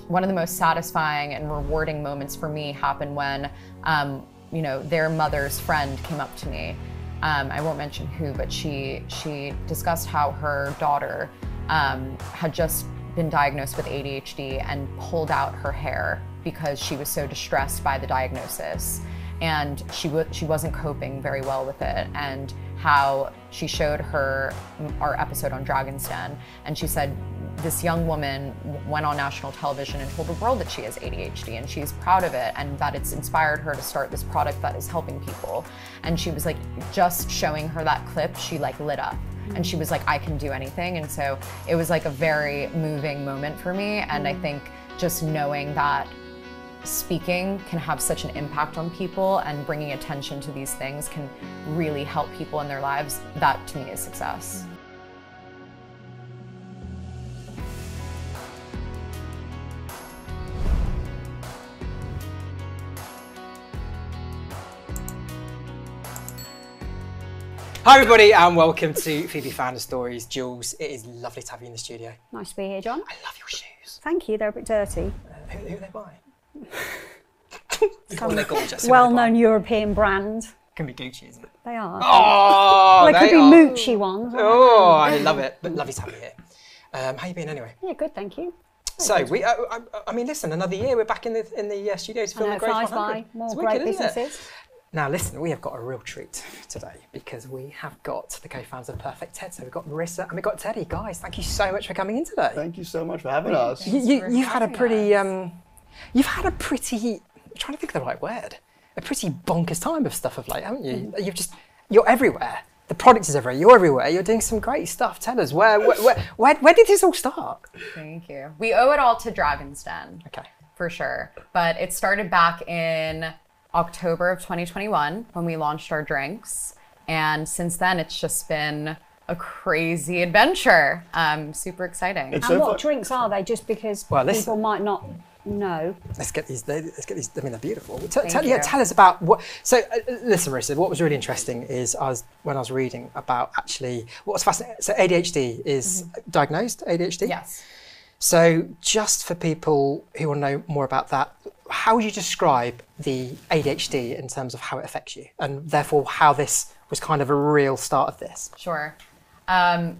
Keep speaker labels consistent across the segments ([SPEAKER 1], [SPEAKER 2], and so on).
[SPEAKER 1] one of the most satisfying and rewarding moments for me happened when, you know, their mother's friend came up to me. I won't mention who, but she discussed how her daughter had just been diagnosed with ADHD and pulled out her hair because she was so distressed by the diagnosis. And she wasn't coping very well with it, and how she showed her our episode on Dragon's Den, and she said this young woman went on national television and told the world that she has ADHD, and she's proud of it, and that it's inspired her to start this product that is helping people. And she was like, just showing her that clip, she like lit up. And she was like, I can do anything. And so it was like a very moving moment for me. And I think just knowing that speaking can have such an impact on people and bringing attention to these things can really help people in their lives, that to me is success.
[SPEAKER 2] Hi everybody and welcome to Phoebe Founder Stories. Jules, it is lovely to have you in the studio.
[SPEAKER 3] Nice to be here, John.
[SPEAKER 2] I love your shoes.
[SPEAKER 3] Thank you, they're a bit dirty.
[SPEAKER 2] Who are they by? Well, they're gorgeous.
[SPEAKER 3] Well-known European brand.
[SPEAKER 2] Can be Gucci, isn't it?
[SPEAKER 3] They are.
[SPEAKER 2] Oh,
[SPEAKER 3] well, they could be Moochie ones.
[SPEAKER 2] Oh, I love it. But lovely to have you here. How you been anyway?
[SPEAKER 3] Yeah, good, thank you.
[SPEAKER 2] So we, I mean, listen, another year we're back in the studios filming Great
[SPEAKER 3] flies by. More great businesses.
[SPEAKER 2] Now listen, we have got a real treat today because we have got the co-founders of PerfectTed. So we've got Marissa and we've got Teddy. Guys, thank you so much for coming in today.
[SPEAKER 4] Thank you so much for having us.
[SPEAKER 2] You've had a pretty, I'm trying to think of the right word, a pretty bonkers time of stuff of late, haven't you? You're everywhere. The product is everywhere. You're everywhere. You're doing some great stuff. Tell us, where did this all start?
[SPEAKER 1] Thank you. We owe it all to Dragon's Den.
[SPEAKER 2] Okay.
[SPEAKER 1] For sure. But it started back in October of 2021 when we launched our drinks. And since then, it's just been a crazy adventure. Super exciting.
[SPEAKER 3] And what drinks are they? Just because people might not know.
[SPEAKER 2] Let's get these. I mean, they're beautiful. Tell us about what. So, listen, Marissa. What was really interesting is when I was reading about actually what was fascinating. So, ADHD is diagnosed ADHD.
[SPEAKER 1] Yes.
[SPEAKER 2] So, just for people who want to know more about that, how would you describe the ADHD in terms of how it affects you, and therefore how this was kind of a real start of this?
[SPEAKER 1] Sure.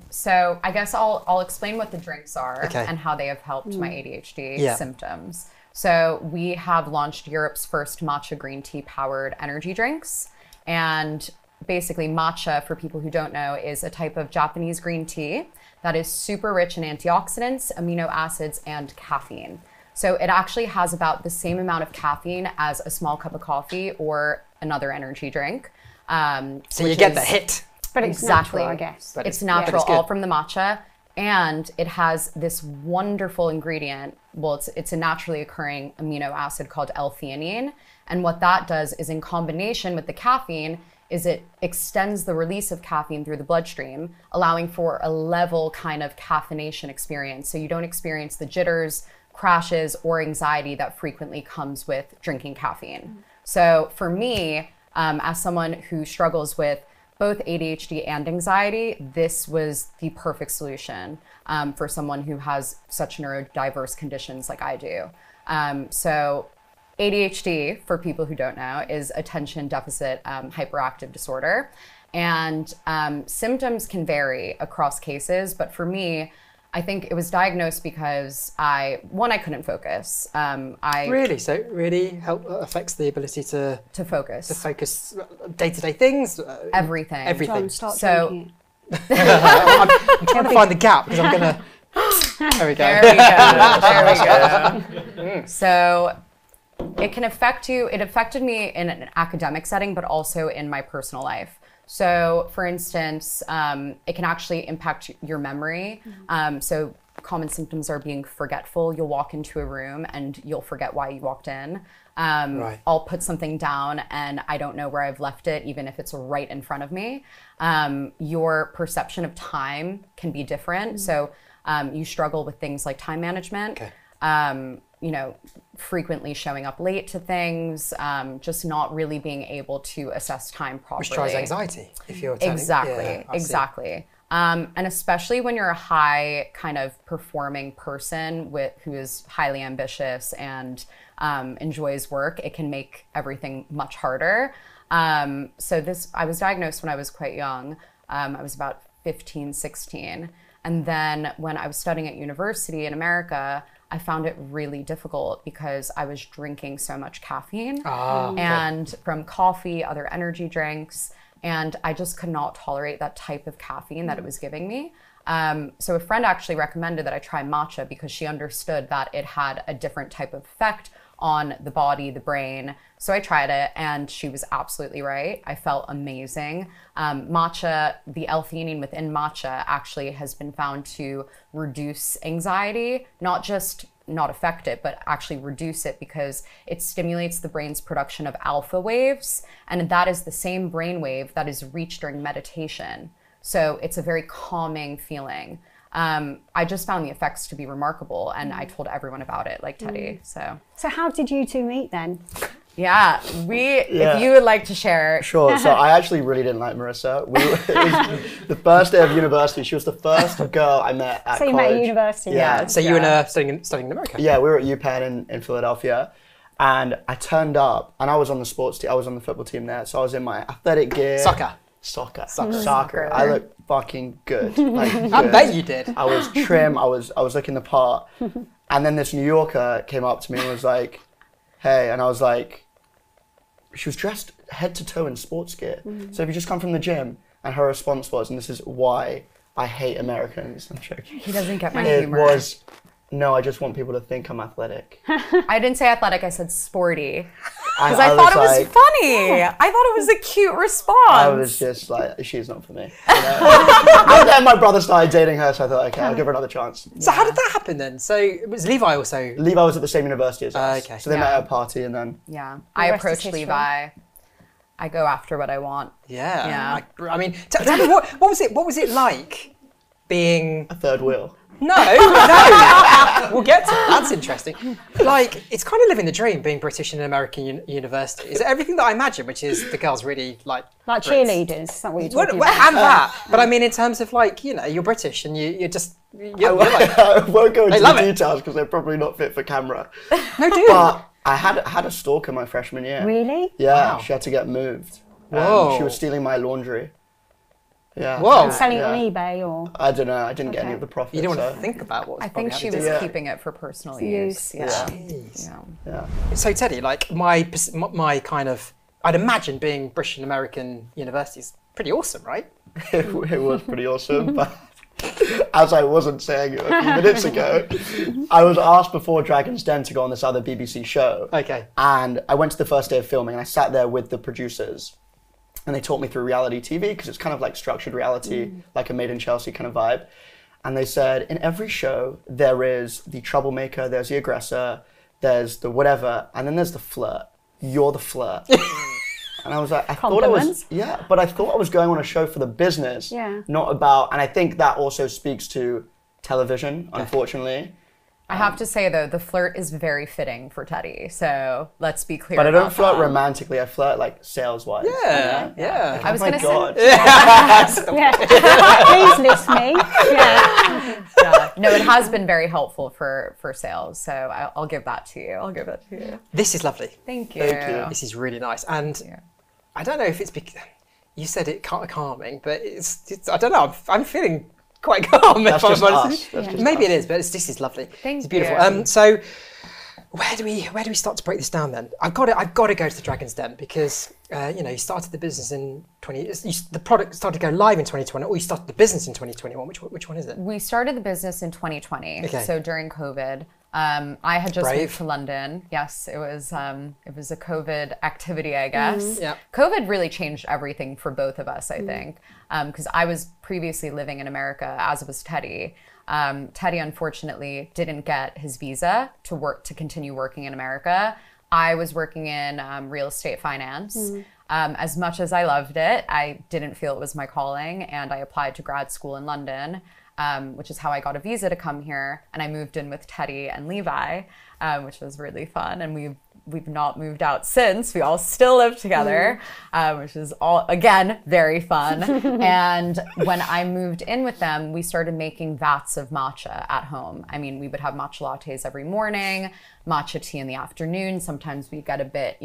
[SPEAKER 1] So I guess I'll explain what the drinks are and how they have helped my ADHD symptoms. So we have launched Europe's first matcha green tea powered energy drinks. And basically matcha, for people who don't know, is a type of Japanese green tea that is super rich in antioxidants, amino acids, and caffeine. So it actually has about the same amount of caffeine as a small cup of coffee or another energy drink.
[SPEAKER 2] So you get the hit.
[SPEAKER 3] But it's natural, I guess.
[SPEAKER 1] But it's natural, all from the matcha. And it has this wonderful ingredient. Well, it's a naturally occurring amino acid called L-theanine. And what that does is, in combination with the caffeine, is it extends the release of caffeine through the bloodstream, allowing for a level kind of caffeination experience. So you don't experience the jitters, crashes, or anxiety that frequently comes with drinking caffeine. So for me, as someone who struggles with both ADHD and anxiety, this was the perfect solution for someone who has such neurodiverse conditions like I do. So ADHD, for people who don't know, is attention deficit hyperactive disorder. And symptoms can vary across cases, but for me, I think it was diagnosed because I couldn't focus.
[SPEAKER 2] Really? So it really affects the ability to
[SPEAKER 1] focus.
[SPEAKER 2] To focus day-to-day things?
[SPEAKER 1] Everything.
[SPEAKER 2] Everything.
[SPEAKER 3] Start
[SPEAKER 1] so
[SPEAKER 2] I'm trying to find the gap because I'm going to... There we go.
[SPEAKER 1] There we go. So it can affect you. It affected me in an academic setting, but also in my personal life. So for instance, it can actually impact your memory. So common symptoms are being forgetful. You'll walk into a room and you'll forget why you walked in. I'll put something down and I don't know where I've left it, even if it's right in front of me. Your perception of time can be different. So you struggle with things like time management. You know, frequently showing up late to things, just not really being able to assess time properly.
[SPEAKER 2] Which drives anxiety if you're
[SPEAKER 1] Exactly. And especially when you're a high kind of performing person who is highly ambitious and enjoys work, it can make everything much harder. I was diagnosed when I was quite young. I was about 15, 16. And then when I was studying at university in America, I found it really difficult because I was drinking so much caffeine and from coffee, other energy drinks, and I just could not tolerate that type of caffeine that it was giving me. So a friend actually recommended that I try matcha because she understood that it had a different type of effect on the body, the brain. So I tried it and she was absolutely right. I felt amazing. Matcha, the L-theanine within matcha actually has been found to reduce anxiety, not just not affect it, but actually reduce it because it stimulates the brain's production of alpha waves. And that is the same brain wave that is reached during meditation. So it's a very calming feeling. I just found the effects to be remarkable and I told everyone about it, like Teddy, so.
[SPEAKER 3] So how did you two meet then?
[SPEAKER 1] Yeah, if you would like to share.
[SPEAKER 4] Sure, so I actually really didn't like Marissa. It was the first day of university. She was the first girl I met at college.
[SPEAKER 3] So you met at university?
[SPEAKER 4] Yeah.
[SPEAKER 2] So you were studying in America?
[SPEAKER 4] Yeah, we were at UPenn in Philadelphia. And I turned up and I was on the sports team. I was on the football team there. So I was in my athletic gear.
[SPEAKER 2] Soccer.
[SPEAKER 4] I looked fucking good. Like, good.
[SPEAKER 2] I bet you did.
[SPEAKER 4] I was trim. I was looking the part. And then this New Yorker came up to me and was like, "Hey," and I was like, she was dressed head to toe in sports gear. So if you just come from the gym, and her response was, and this is why I hate Americans. I'm joking.
[SPEAKER 1] He doesn't get my
[SPEAKER 4] It
[SPEAKER 1] humor.
[SPEAKER 4] was, no, I just want people to think I'm athletic.
[SPEAKER 1] I didn't say athletic, I said sporty.
[SPEAKER 4] Because
[SPEAKER 1] Because I thought it was funny. I thought it was a cute response.
[SPEAKER 4] I was just like, she's not for me. You know? And then my brother started dating her, so I thought, okay, I'll give her another chance.
[SPEAKER 2] So how did that happen then? So it was Levi also?
[SPEAKER 4] Levi was at the same university as us.
[SPEAKER 2] Okay.
[SPEAKER 4] So they met at a party and then...
[SPEAKER 1] Yeah, I
[SPEAKER 3] rest is
[SPEAKER 1] approached
[SPEAKER 3] history.
[SPEAKER 1] Levi. I go after what I want.
[SPEAKER 2] Yeah. I mean, tell me, what was it like being...
[SPEAKER 4] A third wheel.
[SPEAKER 2] No. We'll get to it. That's interesting. Like, it's kind of living the dream being British in an American university. Is it everything that I imagine, which is the girls really like
[SPEAKER 3] Like
[SPEAKER 2] Brits?
[SPEAKER 3] cheerleaders, is that what you're talking about?
[SPEAKER 2] And that. But I mean, in terms of like, you know, you're British and you're just... You're like,
[SPEAKER 4] I won't go into
[SPEAKER 2] love
[SPEAKER 4] the
[SPEAKER 2] it.
[SPEAKER 4] details because they're probably not fit for camera.
[SPEAKER 2] no, dude.
[SPEAKER 4] But I had a stalker my freshman year.
[SPEAKER 3] Really?
[SPEAKER 4] Yeah,
[SPEAKER 2] Wow.
[SPEAKER 4] she had to get moved.
[SPEAKER 2] Whoa.
[SPEAKER 4] She was stealing my laundry. Yeah.
[SPEAKER 2] Whoa.
[SPEAKER 3] Selling it
[SPEAKER 4] Yeah.
[SPEAKER 3] on eBay or?
[SPEAKER 4] I don't know. I didn't get any of the profits.
[SPEAKER 2] You don't want
[SPEAKER 4] so.
[SPEAKER 2] to think about what was
[SPEAKER 1] I think
[SPEAKER 2] probably
[SPEAKER 1] she
[SPEAKER 2] happening.
[SPEAKER 1] was
[SPEAKER 4] Yeah.
[SPEAKER 1] keeping it for personal
[SPEAKER 3] Use.
[SPEAKER 1] use. Yeah.
[SPEAKER 2] Jeez.
[SPEAKER 1] Yeah.
[SPEAKER 4] Yeah.
[SPEAKER 2] So Teddy, like my kind of, I'd imagine being British and American university is pretty awesome, right?
[SPEAKER 4] It was pretty awesome, but as I wasn't saying it a few minutes ago, I was asked before Dragon's Den to go on this other BBC show.
[SPEAKER 2] Okay.
[SPEAKER 4] And I went to the first day of filming and I sat there with the producers and they taught me through reality TV because it's kind of like structured reality, like a Made in Chelsea kind of vibe. And they said, in every show, there is the troublemaker, there's the aggressor, there's the whatever, and then there's the flirt. You're the flirt. And I was like, I thought I was, but I thought I was going on a show for the business, not about, and I think that also speaks to television, unfortunately.
[SPEAKER 1] I have to say though, the flirt is very fitting for Teddy. So let's be clear.
[SPEAKER 4] But I don't
[SPEAKER 1] about
[SPEAKER 4] flirt
[SPEAKER 1] that.
[SPEAKER 4] romantically, I flirt like sales-wise.
[SPEAKER 2] Yeah.
[SPEAKER 1] I was
[SPEAKER 4] Oh my
[SPEAKER 1] gonna say.
[SPEAKER 4] God.
[SPEAKER 3] Yeah. Please list me. Yeah.
[SPEAKER 1] Yeah. No, it has been very helpful for sales. So I'll give that to you. I'll give that to you.
[SPEAKER 2] This is lovely.
[SPEAKER 1] Thank you.
[SPEAKER 4] Thank you.
[SPEAKER 2] This is really nice. And I don't know if it's because you said it calming, but it's I don't know. I'm feeling quite calm.
[SPEAKER 4] That's
[SPEAKER 2] if
[SPEAKER 4] just
[SPEAKER 2] I'm honest.
[SPEAKER 4] us. That's just
[SPEAKER 2] Maybe
[SPEAKER 4] us.
[SPEAKER 2] it is, but this is lovely.
[SPEAKER 1] Thank
[SPEAKER 2] it's beautiful.
[SPEAKER 1] you.
[SPEAKER 2] So where do we start to break this down then? I've got to go to the Dragon's Den because you started the business in the product started to go live in 2020, or you started the business in 2021. Which one is it?
[SPEAKER 1] We started the business in 2020.
[SPEAKER 2] Okay.
[SPEAKER 1] So during COVID. I had just
[SPEAKER 2] Brave.
[SPEAKER 1] moved to London. Yes, it was a COVID activity, I guess.
[SPEAKER 2] Yeah.
[SPEAKER 1] COVID really changed everything for both of us, I think, because I was previously living in America, as was Teddy. Teddy unfortunately didn't get his visa to continue working in America. I was working in real estate finance. As much as I loved it, I didn't feel it was my calling, and I applied to grad school in London. which is how I got a visa to come here. And I moved in with Teddy and Levi, which was really fun. And we've not moved out since. We all still live together, which is all, again, very fun. And when I moved in with them, we started making vats of matcha at home. I mean, we would have matcha lattes every morning, matcha tea in the afternoon. Sometimes we get a bit,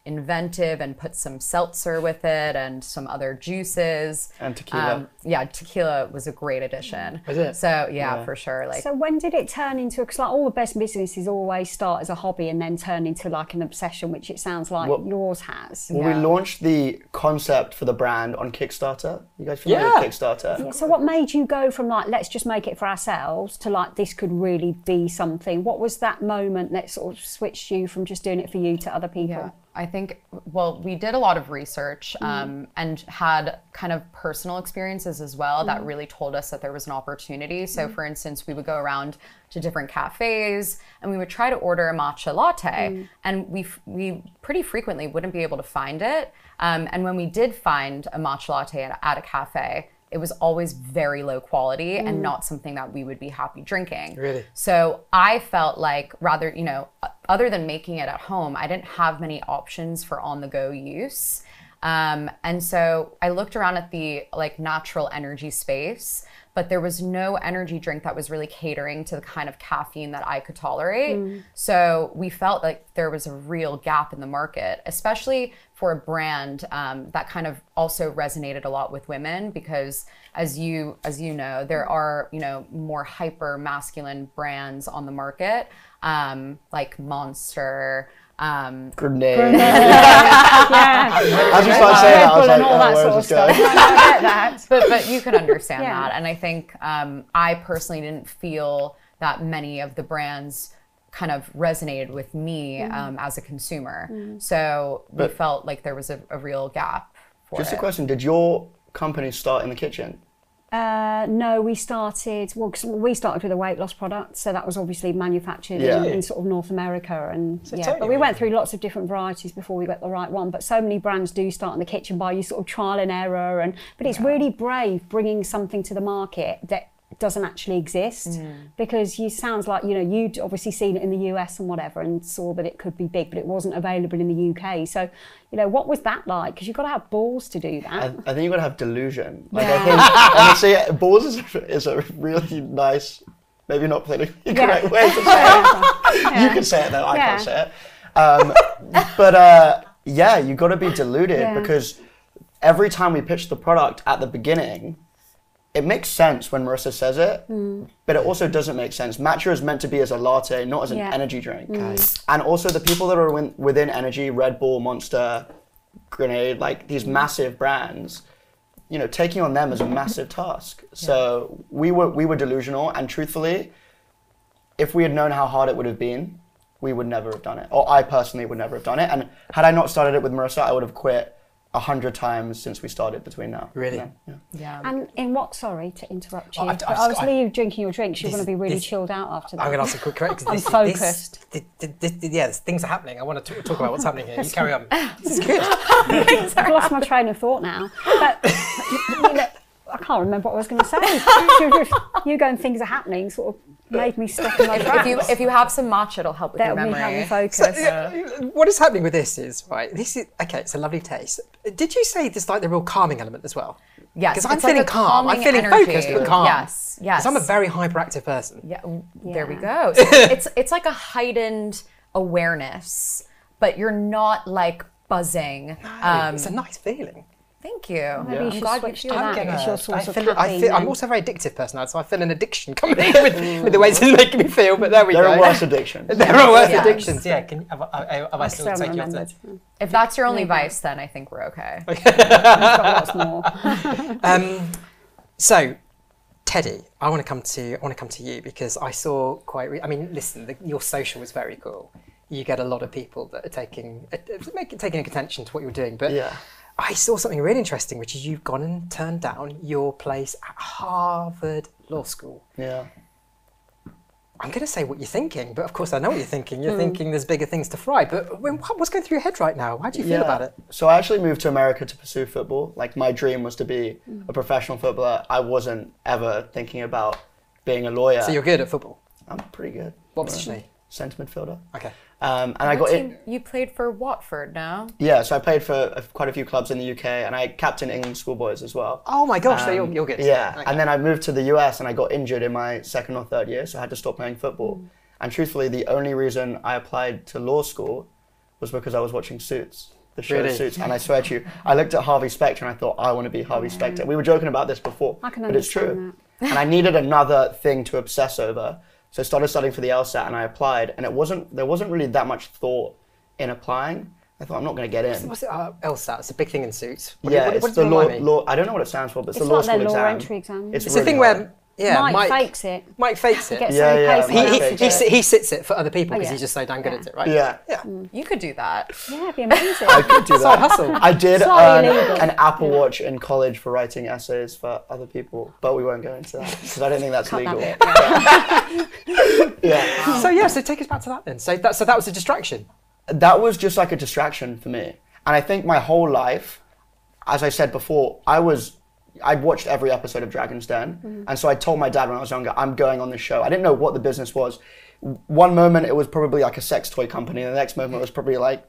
[SPEAKER 1] inventive and put some seltzer with it and some other juices.
[SPEAKER 4] And tequila.
[SPEAKER 1] Tequila was a great addition.
[SPEAKER 2] Was it?
[SPEAKER 1] So yeah, for sure.
[SPEAKER 3] So when did it turn into, because like all the best businesses always start as a hobby and then turn into like an obsession, which it sounds like yours has.
[SPEAKER 4] Well, we launched the concept for the brand on Kickstarter. You guys familiar with Kickstarter?
[SPEAKER 3] Yeah, so what made you go from like, let's just make it for ourselves to like, this could really be something? What was that moment that sort of switched you from just doing it for you to other people?
[SPEAKER 1] Yeah. I think, we did a lot of research and had kind of personal experiences as well that really told us that there was an opportunity. So for instance, we would go around to different cafes and we would try to order a matcha latte and we pretty frequently wouldn't be able to find it. And when we did find a matcha latte at a cafe, it was always very low quality and not something that we would be happy drinking.
[SPEAKER 2] Really?
[SPEAKER 1] So I felt like rather, other than making it at home, I didn't have many options for on-the-go use. And so I looked around at the natural energy space, but there was no energy drink that was really catering to the kind of caffeine that I could tolerate. So we felt like there was a real gap in the market, especially for a brand that kind of also resonated a lot with women, because as you know, there are, more hyper masculine brands on the market, like Monster,
[SPEAKER 4] Grenade.
[SPEAKER 3] Yeah.
[SPEAKER 4] As you started saying that, I was like,
[SPEAKER 3] all that sort of stuff. I get that.
[SPEAKER 1] but you can understand that. And I think I personally didn't feel that many of the brands kind of resonated with me as a consumer. So we felt like there was a real gap for
[SPEAKER 4] Just
[SPEAKER 1] it.
[SPEAKER 4] a question, did your company start in the kitchen?
[SPEAKER 3] No, we started with a weight loss product, so that was obviously manufactured in sort of North America, and but we went through lots of different varieties before we got the right one. But so many brands do start in the kitchen by you sort of trial and error, but it's really brave bringing something to the market that doesn't actually exist, because you sounds like you'd obviously seen it in the US and whatever and saw that it could be big, but it wasn't available in the UK. So what was that like? Because you've got to have balls to do that.
[SPEAKER 4] I think you've got to have delusion. I think balls is a really nice, maybe not politically correct way to say it. You can say it though, I can't say it. But you've got to be deluded, because every time we pitch the product at the beginning, it makes sense when Marissa says it, but it also doesn't make sense. Matcha is meant to be as a latte, not as an energy drink. And also the people that are within energy, Red Bull, Monster, Grenade, like these massive brands, taking on them is a massive task. So we were delusional, and truthfully, if we had known how hard it would have been, we would never have done it. Or I personally would never have done it. And had I not started it with Marissa, I would have quit 100 times since we started between now.
[SPEAKER 2] Really?
[SPEAKER 1] Yeah.
[SPEAKER 3] And in what, sorry to interrupt you,
[SPEAKER 2] obviously
[SPEAKER 3] you drinking your drinks, you're going to be really chilled out after that.
[SPEAKER 2] I'm going to ask a quick question.
[SPEAKER 3] I'm focused.
[SPEAKER 2] Things are happening. I want to talk about what's happening here. You carry on. This is good.
[SPEAKER 3] I've lost my train of thought now. But I can't remember what I was going to say. You going, things are happening, sort of made me stop in my tracks.
[SPEAKER 1] If you have some matcha, it'll help with your memory.
[SPEAKER 3] That'll help me focus.
[SPEAKER 2] So, what is happening with this is, this is, okay, it's a lovely taste. Did you say there's like the real calming element as well?
[SPEAKER 1] Yes.
[SPEAKER 2] Because I'm feeling calm. I'm feeling focused and calm.
[SPEAKER 1] Yes.
[SPEAKER 2] Because I'm a very hyperactive person.
[SPEAKER 1] Yeah. There we go. So it's like a heightened awareness, but you're not like buzzing.
[SPEAKER 2] No, it's a nice feeling.
[SPEAKER 1] Thank you.
[SPEAKER 3] Maybe you should switch to that. It's your source of
[SPEAKER 2] caffeine. I'm also a very addictive person, so I feel an addiction coming in with the ways it's making me feel. But there we go.
[SPEAKER 4] There are worse addictions.
[SPEAKER 2] There are worse addictions. Yeah. Have I still take you off that?
[SPEAKER 1] If that's your only vice, then I think we're okay.
[SPEAKER 3] We've got lots more.
[SPEAKER 2] So, Teddy, I want to come to you because I saw listen, your social was very cool. You get a lot of people that are taking attention to what you're doing, but I saw something really interesting, which is you've gone and turned down your place at Harvard Law School.
[SPEAKER 4] Yeah.
[SPEAKER 2] I'm going to say what you're thinking, but of course I know what you're thinking. You're thinking there's bigger things to fry. But what's going through your head right now? How do you feel about it?
[SPEAKER 4] So I actually moved to America to pursue football. Like, my dream was to be a professional footballer. I wasn't ever thinking about being a lawyer.
[SPEAKER 2] So you're good at football?
[SPEAKER 4] I'm pretty good.
[SPEAKER 2] What position?
[SPEAKER 4] Centre midfielder.
[SPEAKER 2] Okay.
[SPEAKER 4] And I got in.
[SPEAKER 1] You played for Watford now?
[SPEAKER 4] Yeah, so I played for quite a few clubs in the UK, and I captained England schoolboys as well.
[SPEAKER 2] Oh my gosh, so you're good.
[SPEAKER 4] Yeah,
[SPEAKER 2] okay.
[SPEAKER 4] and then I moved to the US, and I got injured in my second or third year, so I had to stop playing football. And truthfully, the only reason I applied to law school was because I was watching Suits, the show
[SPEAKER 2] Really?
[SPEAKER 4] Suits. And I swear to you, I looked at Harvey Specter and I thought, I want to be Harvey Specter. We were joking about this before,
[SPEAKER 3] I can
[SPEAKER 4] but it's true.
[SPEAKER 3] understand
[SPEAKER 4] And I needed another thing to obsess over. So I started studying for the LSAT and I applied. And there wasn't really that much thought in applying. I thought, I'm not going to get in.
[SPEAKER 2] What's it? LSAT, it's a big thing in Suits.
[SPEAKER 4] It's the law. I don't know what it stands for, but it's the law
[SPEAKER 3] like
[SPEAKER 4] school
[SPEAKER 3] their law
[SPEAKER 4] exam.
[SPEAKER 3] entry exam.
[SPEAKER 4] It's
[SPEAKER 2] It's
[SPEAKER 4] really
[SPEAKER 2] a thing
[SPEAKER 4] hard.
[SPEAKER 2] where Mike
[SPEAKER 3] fakes it.
[SPEAKER 2] Mike fakes it.
[SPEAKER 3] Gets
[SPEAKER 4] Yeah,
[SPEAKER 3] some
[SPEAKER 4] yeah.
[SPEAKER 3] paper
[SPEAKER 4] He-
[SPEAKER 3] to
[SPEAKER 2] He sits it for other people because
[SPEAKER 3] yeah.
[SPEAKER 2] he's just so damn good at it, right?
[SPEAKER 4] Yeah.
[SPEAKER 1] You could do that.
[SPEAKER 3] Yeah, it'd be amazing.
[SPEAKER 4] I could do
[SPEAKER 2] Side
[SPEAKER 4] that.
[SPEAKER 2] hustle.
[SPEAKER 4] I did
[SPEAKER 3] Slightly
[SPEAKER 4] earn
[SPEAKER 3] illegal.
[SPEAKER 4] an Apple Watch in college for writing essays for other people, but we won't go into that because I don't think that's
[SPEAKER 3] Cut
[SPEAKER 4] legal.
[SPEAKER 3] that bit,
[SPEAKER 4] Yeah.
[SPEAKER 2] So take us back to that then. So that was a distraction.
[SPEAKER 4] That was just like a distraction for me. And I think my whole life, as I said before, I'd watched every episode of Dragon's Den. And so I told my dad when I was younger, I'm going on this show. I didn't know what the business was. One moment it was probably like a sex toy company. And the next moment it was probably like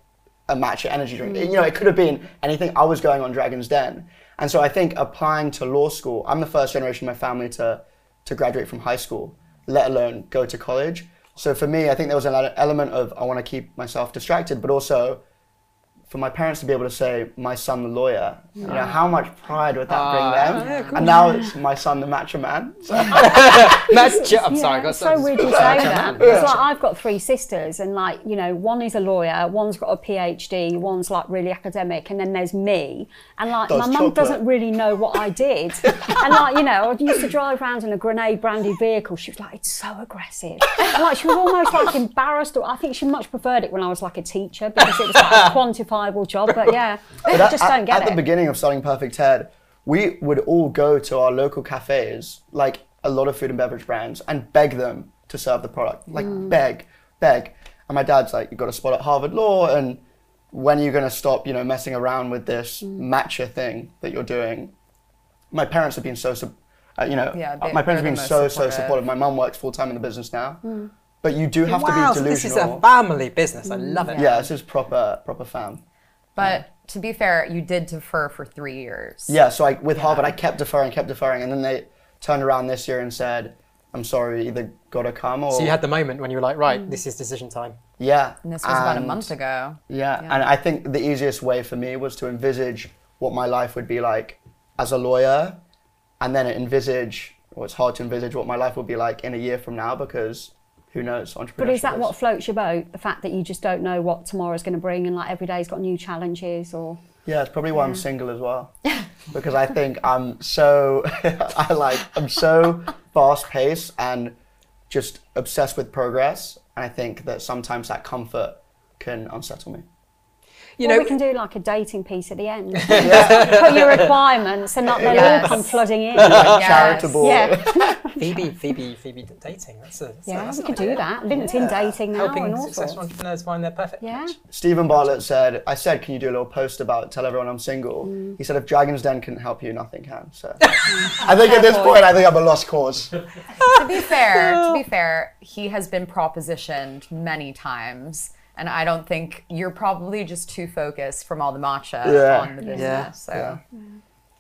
[SPEAKER 4] a matcha energy drink. You know, it could have been anything. I was going on Dragon's Den. And so I think applying to law school, I'm the first generation in my family to graduate from high school, let alone go to college. So for me, I think there was an element of I want to keep myself distracted, but also for my parents to be able to say, my son the lawyer, you know, how much pride would that bring them?
[SPEAKER 2] Yeah, cool.
[SPEAKER 4] And now it's my son the matcha man. So.
[SPEAKER 2] I'm sorry, I got
[SPEAKER 3] it's so weird you say that. It's like I've got three sisters, and like, you know, one is a lawyer, one's got a PhD, one's like really academic, and then there's me. And like
[SPEAKER 4] Does
[SPEAKER 3] my mum
[SPEAKER 4] chocolate.
[SPEAKER 3] doesn't really know what I did. And like, you know, I used to drive around in a grenade branded vehicle. She was like, it's so aggressive. And like she was almost like embarrassed. I think she much preferred it when I was like a teacher because it was like a quantifiable job. But yeah, I just don't get
[SPEAKER 4] At
[SPEAKER 3] it.
[SPEAKER 4] the beginning of starting PerfectTed, we would all go to our local cafes, like a lot of food and beverage brands, and beg them to serve the product. Like beg. And my dad's like, you've got a spot at Harvard Law, and when are you going to stop, you know, messing around with this matcha thing that you're doing? My parents have been so, my parents have been so supportive. My mum works full time in the business now, but you do have to be
[SPEAKER 2] so
[SPEAKER 4] delusional.
[SPEAKER 2] this is a family business. I love it.
[SPEAKER 4] Yeah, this is proper fam.
[SPEAKER 1] But to be fair, you did defer for 3 years.
[SPEAKER 4] Yeah, so with Harvard, I kept deferring, and then they turned around this year and said, I'm sorry, you either got to come or...
[SPEAKER 2] So you had the moment when you were like, right, this is decision time.
[SPEAKER 4] Yeah.
[SPEAKER 1] And this was about a month ago.
[SPEAKER 4] Yeah, and I think the easiest way for me was to envisage what my life would be like as a lawyer, and then it's hard to envisage what my life would be like in a year from now because... Who knows? Entrepreneurship.
[SPEAKER 3] But is that what floats your boat? The fact that you just don't know what tomorrow's going to bring, and like every day's got new challenges, or
[SPEAKER 4] Yeah, it's probably why I'm single as well. Because I think I'm so I'm so fast paced and just obsessed with progress. And I think that sometimes that comfort can unsettle me.
[SPEAKER 2] You
[SPEAKER 3] well,
[SPEAKER 2] know,
[SPEAKER 3] we can do like a dating piece at the end. Put your requirements, and not they'll all come flooding in.
[SPEAKER 4] Charitable.
[SPEAKER 3] Yeah,
[SPEAKER 2] Phoebe dating. That's
[SPEAKER 3] we could do that. LinkedIn dating now
[SPEAKER 2] helping
[SPEAKER 3] and all
[SPEAKER 2] successful
[SPEAKER 3] sorts.
[SPEAKER 2] entrepreneurs find their perfect
[SPEAKER 3] Yeah.
[SPEAKER 2] match.
[SPEAKER 4] Stephen Bartlett said, can you do a little post about tell everyone I'm single? He said, if Dragon's Den couldn't help you, nothing can. So I think at this point, I think I'm a lost cause.
[SPEAKER 1] To be fair, he has been propositioned many times. And I don't think you're probably just too focused from all the matcha on the business.
[SPEAKER 2] Yeah.
[SPEAKER 1] So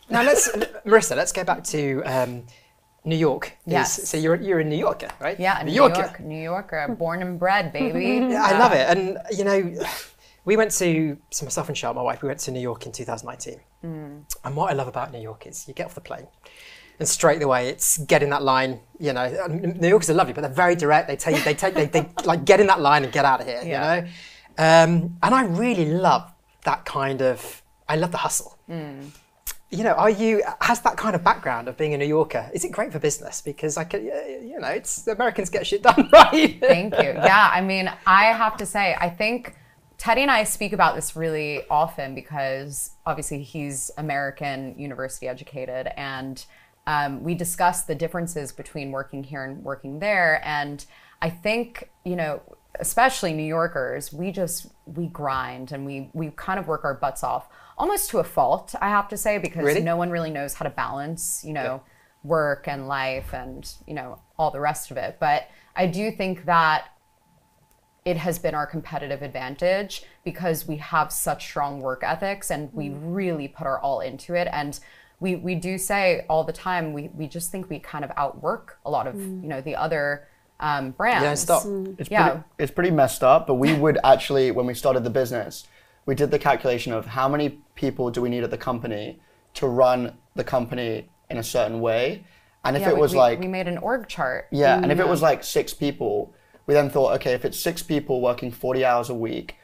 [SPEAKER 2] Now Marissa, let's go back to New York.
[SPEAKER 1] Yes.
[SPEAKER 2] So you're a New Yorker, right?
[SPEAKER 1] yeah, New Yorker, born and bred, baby.
[SPEAKER 2] Yeah, I love it. And you know, we went to, so myself and Charlotte, my wife, we went to New York in 2019. And what I love about New York is you get off the plane and straight away it's get in that line. You know, New Yorkers are lovely, but they're very direct. They like get in that line and get out of here.
[SPEAKER 1] Yeah.
[SPEAKER 2] You know, and I really love that kind of. I love the hustle. You know, has that kind of background of being a New Yorker? Is it great for business? Because it's Americans get shit done, right?
[SPEAKER 1] Thank you. Yeah, I mean, I have to say, I think Teddy and I speak about this really often because obviously he's American university educated, and we discuss the differences between working here and working there. And I think, especially New Yorkers, we grind and we kind of work our butts off, almost to a fault, I have to say, because no one really knows how to balance, work and life and, all the rest of it. But I do think that it has been our competitive advantage because we have such strong work ethics and we really put our all into it. And we do say all the time, we just think we kind of outwork a lot of, the other brands.
[SPEAKER 4] It's pretty messed up, but we would actually, when we started the business, we did the calculation of how many people do we need at the company to run the company in a certain way. And if it was
[SPEAKER 1] we made an org chart.
[SPEAKER 4] Yeah, and if it was like 6 people, we then thought, okay, if it's 6 people working 40 hours a week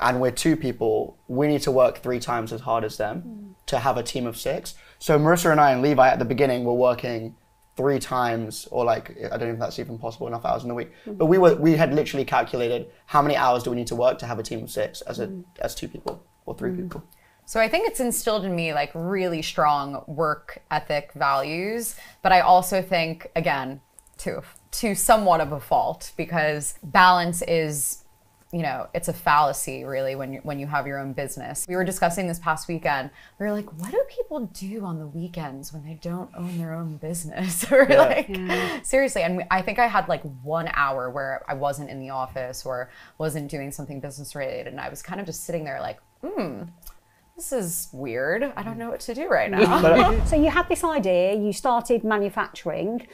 [SPEAKER 4] and we're 2 people, we need to work 3 times as hard as them to have a team of 6. So Marissa and I and Levi at the beginning were working 3 times, or like, I don't know if that's even possible, enough hours in a week. But we had literally calculated how many hours do we need to work to have a team of 6 as 2 people or 3 people.
[SPEAKER 1] So I think it's instilled in me like really strong work ethic values, but I also think, again, to somewhat of a fault, because balance is, it's a fallacy really when you have your own business. We were discussing this past weekend. We were like, what do people do on the weekends when they don't own their own business? Seriously. And I think I had like 1 hour where I wasn't in the office or wasn't doing something business related. And I was kind of just sitting there like, this is weird. I don't know what to do right now.
[SPEAKER 3] So you had this idea, you started manufacturing.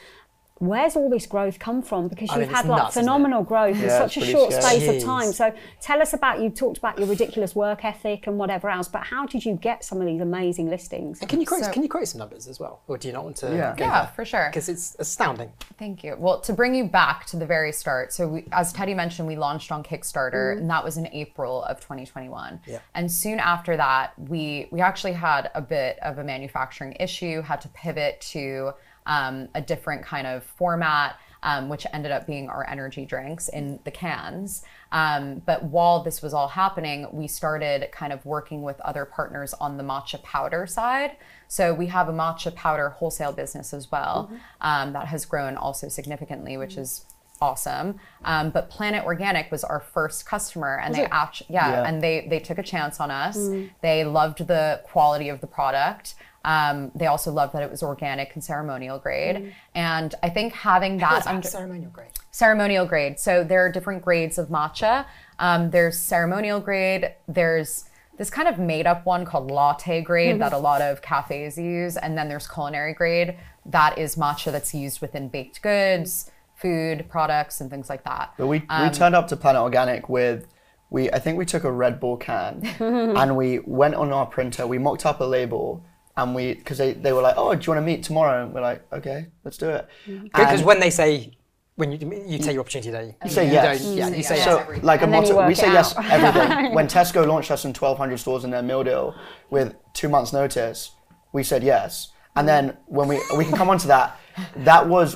[SPEAKER 3] Where's all this growth come from? Because you've had like phenomenal growth in such a short space of time. So tell us you talked about your ridiculous work ethic and whatever else, but how did you get some of these amazing listings?
[SPEAKER 2] And can you quote some numbers as well? Or do you not want to go
[SPEAKER 1] Yeah, for sure.
[SPEAKER 2] Because it's astounding.
[SPEAKER 1] Thank you. Well, to bring you back to the very start, so as Teddy mentioned, we launched on Kickstarter, and that was in April of 2021. Yeah. And soon after that, we actually had a bit of a manufacturing issue, had to pivot to a different kind of format, which ended up being our energy drinks in the cans. But while this was all happening, we started kind of working with other partners on the matcha powder side. So we have a matcha powder wholesale business as well, that has grown also significantly, which is awesome. But Planet Organic was our first customer, and and they took a chance on us. They loved the quality of the product. They also loved that it was organic and ceremonial grade. And I think having that ceremonial grade. So there are different grades of matcha. There's ceremonial grade. There's this kind of made up one called latte grade that a lot of cafes use. And then there's culinary grade. That is matcha that's used within baked goods, food products, and things like that.
[SPEAKER 4] But we turned up to Planet Organic with, I think we took a Red Bull can and we went on our printer, we mocked up a label, and because they were like, oh, do you want to meet tomorrow? And we're like, okay, let's do it.
[SPEAKER 2] Because when you take your opportunity, don't you?
[SPEAKER 4] You say yes.
[SPEAKER 2] You say yes.
[SPEAKER 4] So like a motto, we say yes everything. When Tesco launched us in 1,200 stores in their meal deal with 2 months notice, we said yes. And then when we can come on to that,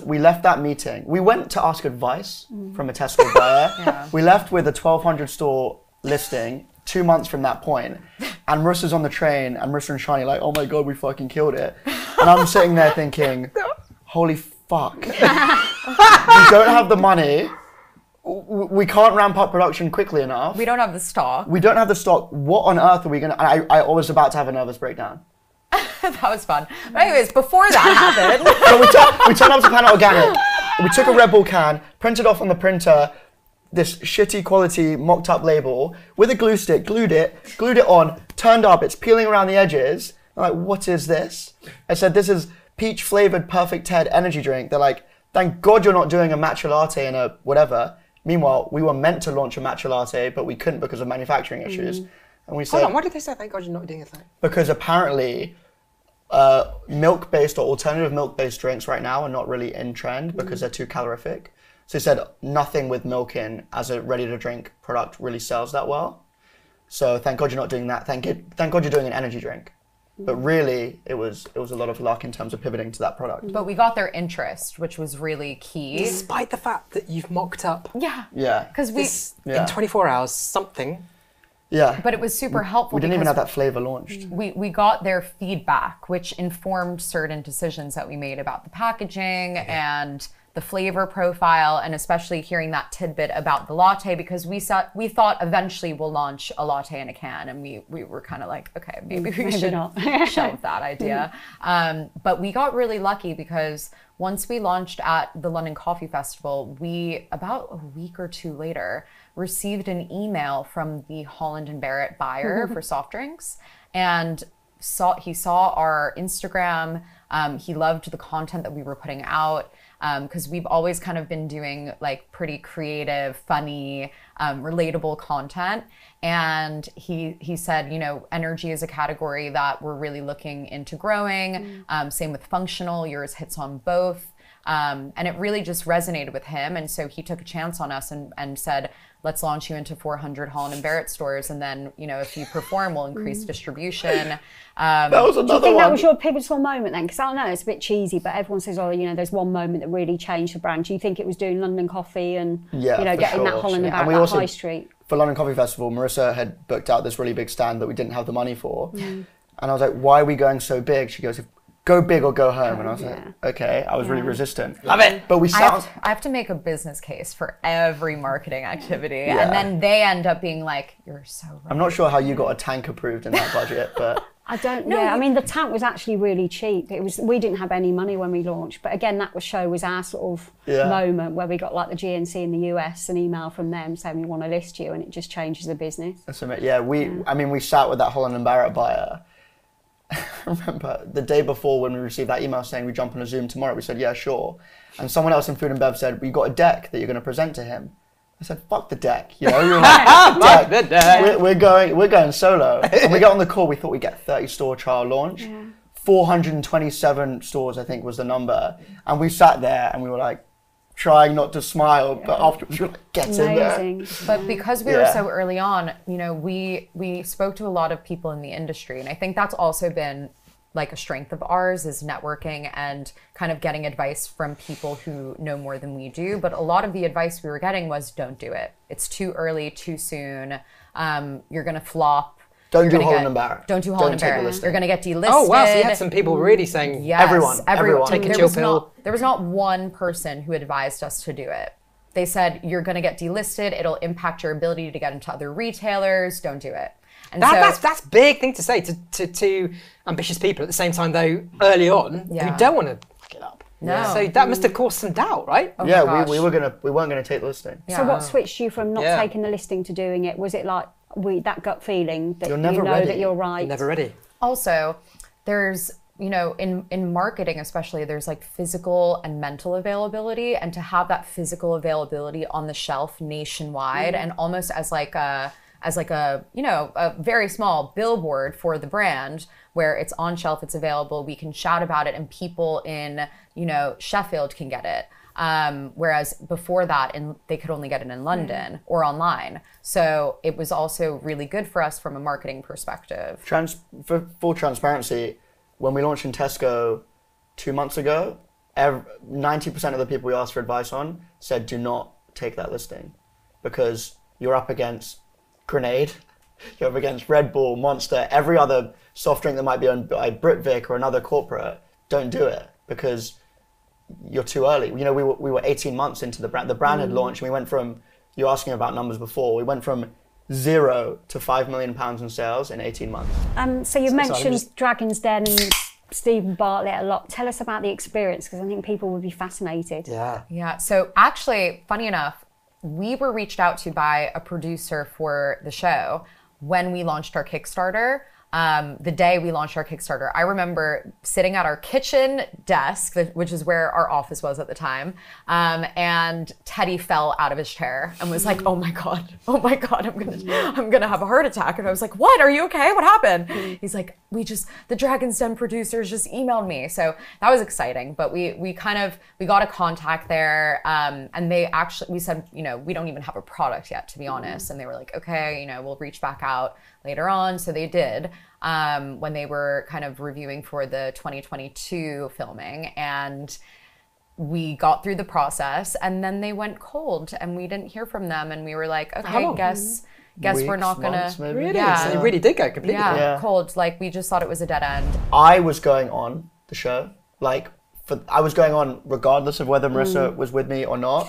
[SPEAKER 4] we left that meeting. We went to ask advice from a Tesco buyer. We left with a 1,200 store listing 2 months from that point. And Marissa's on the train, and Marissa and Shani like, oh my God, we fucking killed it. And I'm sitting there thinking, holy fuck. We don't have the money. We can't ramp up production quickly enough.
[SPEAKER 1] We don't have the stock.
[SPEAKER 4] What on earth are we gonna, I was about to have a nervous breakdown.
[SPEAKER 1] That was fun. But anyways, before that happened.
[SPEAKER 4] So we turned up to Planet Organic. We took a Red Bull can, printed off on the printer this shitty quality mocked up label with a glue stick, glued it on, turned up, it's peeling around the edges. I'm like, what is this? I said, this is peach flavored PerfectTed energy drink. They're like, thank God you're not doing a matcha latte and a whatever. Meanwhile, we were meant to launch a matcha latte, but we couldn't because of manufacturing issues. And we said,
[SPEAKER 2] hold on, why did they say thank God you're not doing a thing?
[SPEAKER 4] Because apparently milk-based or alternative milk-based drinks right now are not really in trend because they're too calorific. So he said nothing with milk in as a ready-to-drink product really sells that well. So thank God you're not doing that. Thank God you're doing an energy drink. But really, it was a lot of luck in terms of pivoting to that product.
[SPEAKER 1] But we got their interest, which was really key.
[SPEAKER 2] Despite the fact that you've mocked up.
[SPEAKER 1] Yeah. Because
[SPEAKER 2] in 24 hours, something.
[SPEAKER 4] Yeah.
[SPEAKER 1] But it was super helpful.
[SPEAKER 4] We didn't even have that flavor launched.
[SPEAKER 1] We got their feedback, which informed certain decisions that we made about the packaging and the flavor profile, and especially hearing that tidbit about the latte, because we thought eventually we'll launch a latte in a can, and we were kind of like, okay, maybe we should shelve that idea. But we got really lucky because once we launched at the London Coffee Festival, we, about a week or two later, received an email from the Holland & Barrett buyer for soft drinks, and he saw our Instagram. He loved the content that we were putting out, because we've always kind of been doing like pretty creative, funny, relatable content. And he said, you know, energy is a category that we're really looking into growing. Same with functional, yours hits on both. And it really just resonated with him. And so he took a chance on us and said, let's launch you into 400 Holland & Barrett stores. And then, you know, if you perform, we'll increase distribution.
[SPEAKER 4] That was another
[SPEAKER 3] Do you think
[SPEAKER 4] one.
[SPEAKER 3] that was your pivotal moment then? Because I know it's a bit cheesy, but everyone says, oh, you know, there's one moment that really changed the brand. Do you think it was doing London Coffee and, you know, getting that Holland & Barrett, that high street?
[SPEAKER 4] For London Coffee Festival, Marissa had booked out this really big stand that we didn't have the money for. And I was like, why are we going so big? She goes, go big or go home. And I was like, okay. I was really resistant.
[SPEAKER 2] Love it.
[SPEAKER 4] But we
[SPEAKER 1] I have to make a business case for every marketing activity. And then they end up being like, you're so right.
[SPEAKER 4] I'm not sure how you got a tank approved in that budget, but...
[SPEAKER 3] I don't know. I mean, the tank was actually really cheap. We didn't have any money when we launched, but again, that was our sort of moment where we got like the GNC in the US, an email from them saying we want to list you, and it just changes the business.
[SPEAKER 4] That's amazing. Yeah, I mean, we sat with that Holland & Barrett buyer. I remember the day before when we received that email saying we jump on a Zoom tomorrow, we said, yeah, sure. And someone else in Food and Bev said, we got a deck that you're going to present to him. I said, fuck the deck, you know? You're like,
[SPEAKER 2] the deck.
[SPEAKER 4] We're going solo. And we got on the call, we thought we'd get 30 store trial launch. 427 stores, I think, was the number. And we sat there and we were like, trying not to smile, but afterwards we were like, get in there.
[SPEAKER 1] But because we were so early on, you know, we spoke to a lot of people in the industry. And I think that's also been like a strength of ours, is networking and kind of getting advice from people who know more than we do. But a lot of the advice we were getting was, don't do it. It's too early, too soon. You're going to flop.
[SPEAKER 4] Don't do Holland & Barrett.
[SPEAKER 1] Don't do Holland & Barrett. You're going to get delisted.
[SPEAKER 2] Oh, wow. So you had some people really saying,
[SPEAKER 1] everyone.
[SPEAKER 2] Take a chill pill.
[SPEAKER 1] There was not one person who advised us to do it. They said, you're going to get delisted. It'll impact your ability to get into other retailers. Don't do it. And
[SPEAKER 2] that's a big thing to say to ambitious people at the same time, though, early on, who don't want to fuck it up.
[SPEAKER 1] No.
[SPEAKER 2] So that must have caused some doubt, right?
[SPEAKER 1] Oh
[SPEAKER 4] we weren't gonna take the listing.
[SPEAKER 3] So what switched you from not taking the listing to doing it? Was it like that gut feeling that that you're right?
[SPEAKER 2] You're never ready.
[SPEAKER 1] Also, there's, you know, in marketing especially, there's like physical and mental availability, and to have that physical availability on the shelf nationwide and almost as like a you know, a very small billboard for the brand, where it's on shelf, it's available, we can shout about it, and people in, you know, Sheffield can get it. Whereas before that, they could only get it in London or online. So it was also really good for us from a marketing perspective.
[SPEAKER 4] For full transparency, when we launched in Tesco 2 months ago, 90% of the people we asked for advice on said, do not take that listing, because you're up against Grenade, you're up against Red Bull, Monster, every other soft drink that might be owned by Britvic or another corporate. Don't do it, because you're too early. You know, we were 18 months into the brand. The brand had launched, and we went from, you were asking about numbers before, we went from 0 to £5 million in sales in 18 months.
[SPEAKER 3] So you mentioned Dragon's Den and Stephen Bartlett a lot. Tell us about the experience, because I think people would be fascinated.
[SPEAKER 1] Yeah. So actually, funny enough, we were reached out to by a producer for the show when we launched our Kickstarter. The day we launched our Kickstarter, I remember sitting at our kitchen desk, which is where our office was at the time, and Teddy fell out of his chair and was like, oh my God, I'm gonna have a heart attack. And I was like, what, are you okay? What happened? He's like, the Dragon's Den producers just emailed me. So that was exciting, but we got a contact there, and we said, you know, we don't even have a product yet, to be honest. And they were like, okay, you know, we'll reach back out later on. So they did, when they were kind of reviewing for the 2022 filming, and we got through the process, and then they went cold and we didn't hear from them, and we were like, okay, guess we're not gonna.
[SPEAKER 2] Really? So they really did go completely
[SPEAKER 1] cold. Like, we just thought it was a dead end.
[SPEAKER 4] I was going on the show like I was going on regardless of whether Marissa was with me or not.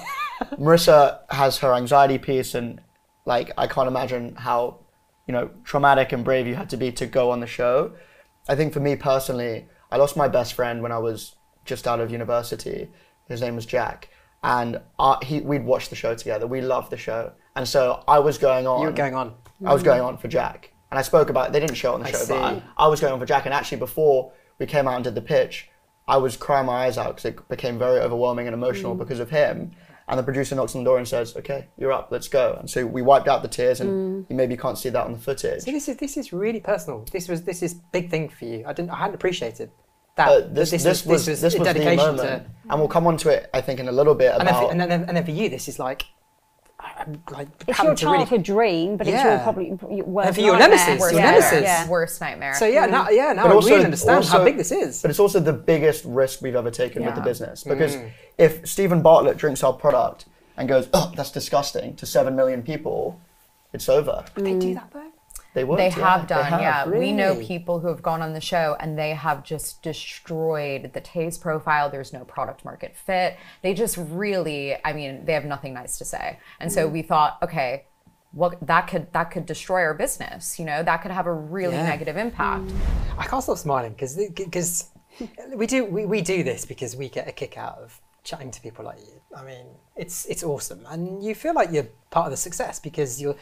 [SPEAKER 4] Marissa has her anxiety piece, and like I can't imagine how, you know, traumatic and brave you had to be to go on the show. I think for me personally, I lost my best friend when I was just out of university. His name was Jack, and we'd watched the show together. We loved the show, and so I was going on.
[SPEAKER 2] You were going on.
[SPEAKER 4] I was going on for Jack, and I spoke about. They didn't show it on the show, but I was going on for Jack. And actually, before we came out and did the pitch, I was crying my eyes out because it became very overwhelming and emotional because of him. And the producer knocks on the door and says, "Okay, you're up. Let's go." And so we wiped out the tears, and you maybe can't see that on the footage.
[SPEAKER 2] So this is really personal. This is big thing for you. I hadn't appreciated that.
[SPEAKER 4] This was the moment, and we'll come on to it, I think, in a little bit.
[SPEAKER 2] And then for you, this is like
[SPEAKER 3] it's your childhood dream, but it's your probably worst.
[SPEAKER 2] And for your nemesis,
[SPEAKER 1] worst nightmare.
[SPEAKER 2] So now I really understand how big this is.
[SPEAKER 4] But it's also the biggest risk we've ever taken with the business, because if Stephen Bartlett drinks our product and goes, "Oh, that's disgusting," to 7 million people, it's over.
[SPEAKER 2] Would they do that though?
[SPEAKER 4] They would.
[SPEAKER 1] They have done,
[SPEAKER 2] Really?
[SPEAKER 1] We know people who have gone on the show and they have just destroyed the taste profile. There's no product market fit. They just really, I mean, they have nothing nice to say. And so we thought, okay, well, that could destroy our business. You know, that could have a really negative impact.
[SPEAKER 2] I can't stop smiling because we do this because we get a kick out of chatting to people like you. I mean, it's awesome, and you feel like you're part of the success because you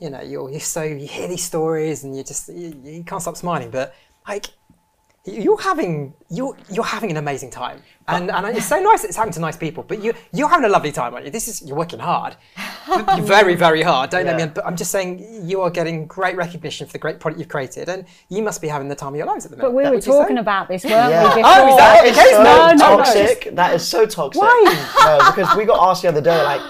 [SPEAKER 2] hear these stories and you can't stop smiling. But like you're having an amazing time, and it's so nice that it's happening to nice people. But you're having a lovely time, aren't you? You're working hard, very, very hard. Don't let me. But I'm just saying you are getting great recognition for the great product you've created, and you must be having the time of your lives at the moment.
[SPEAKER 3] But we were talking about this, weren't we? Before?
[SPEAKER 2] Oh, is that the case?
[SPEAKER 4] No, toxic. That is so toxic.
[SPEAKER 2] Why?
[SPEAKER 4] No, because we got asked the other day, like,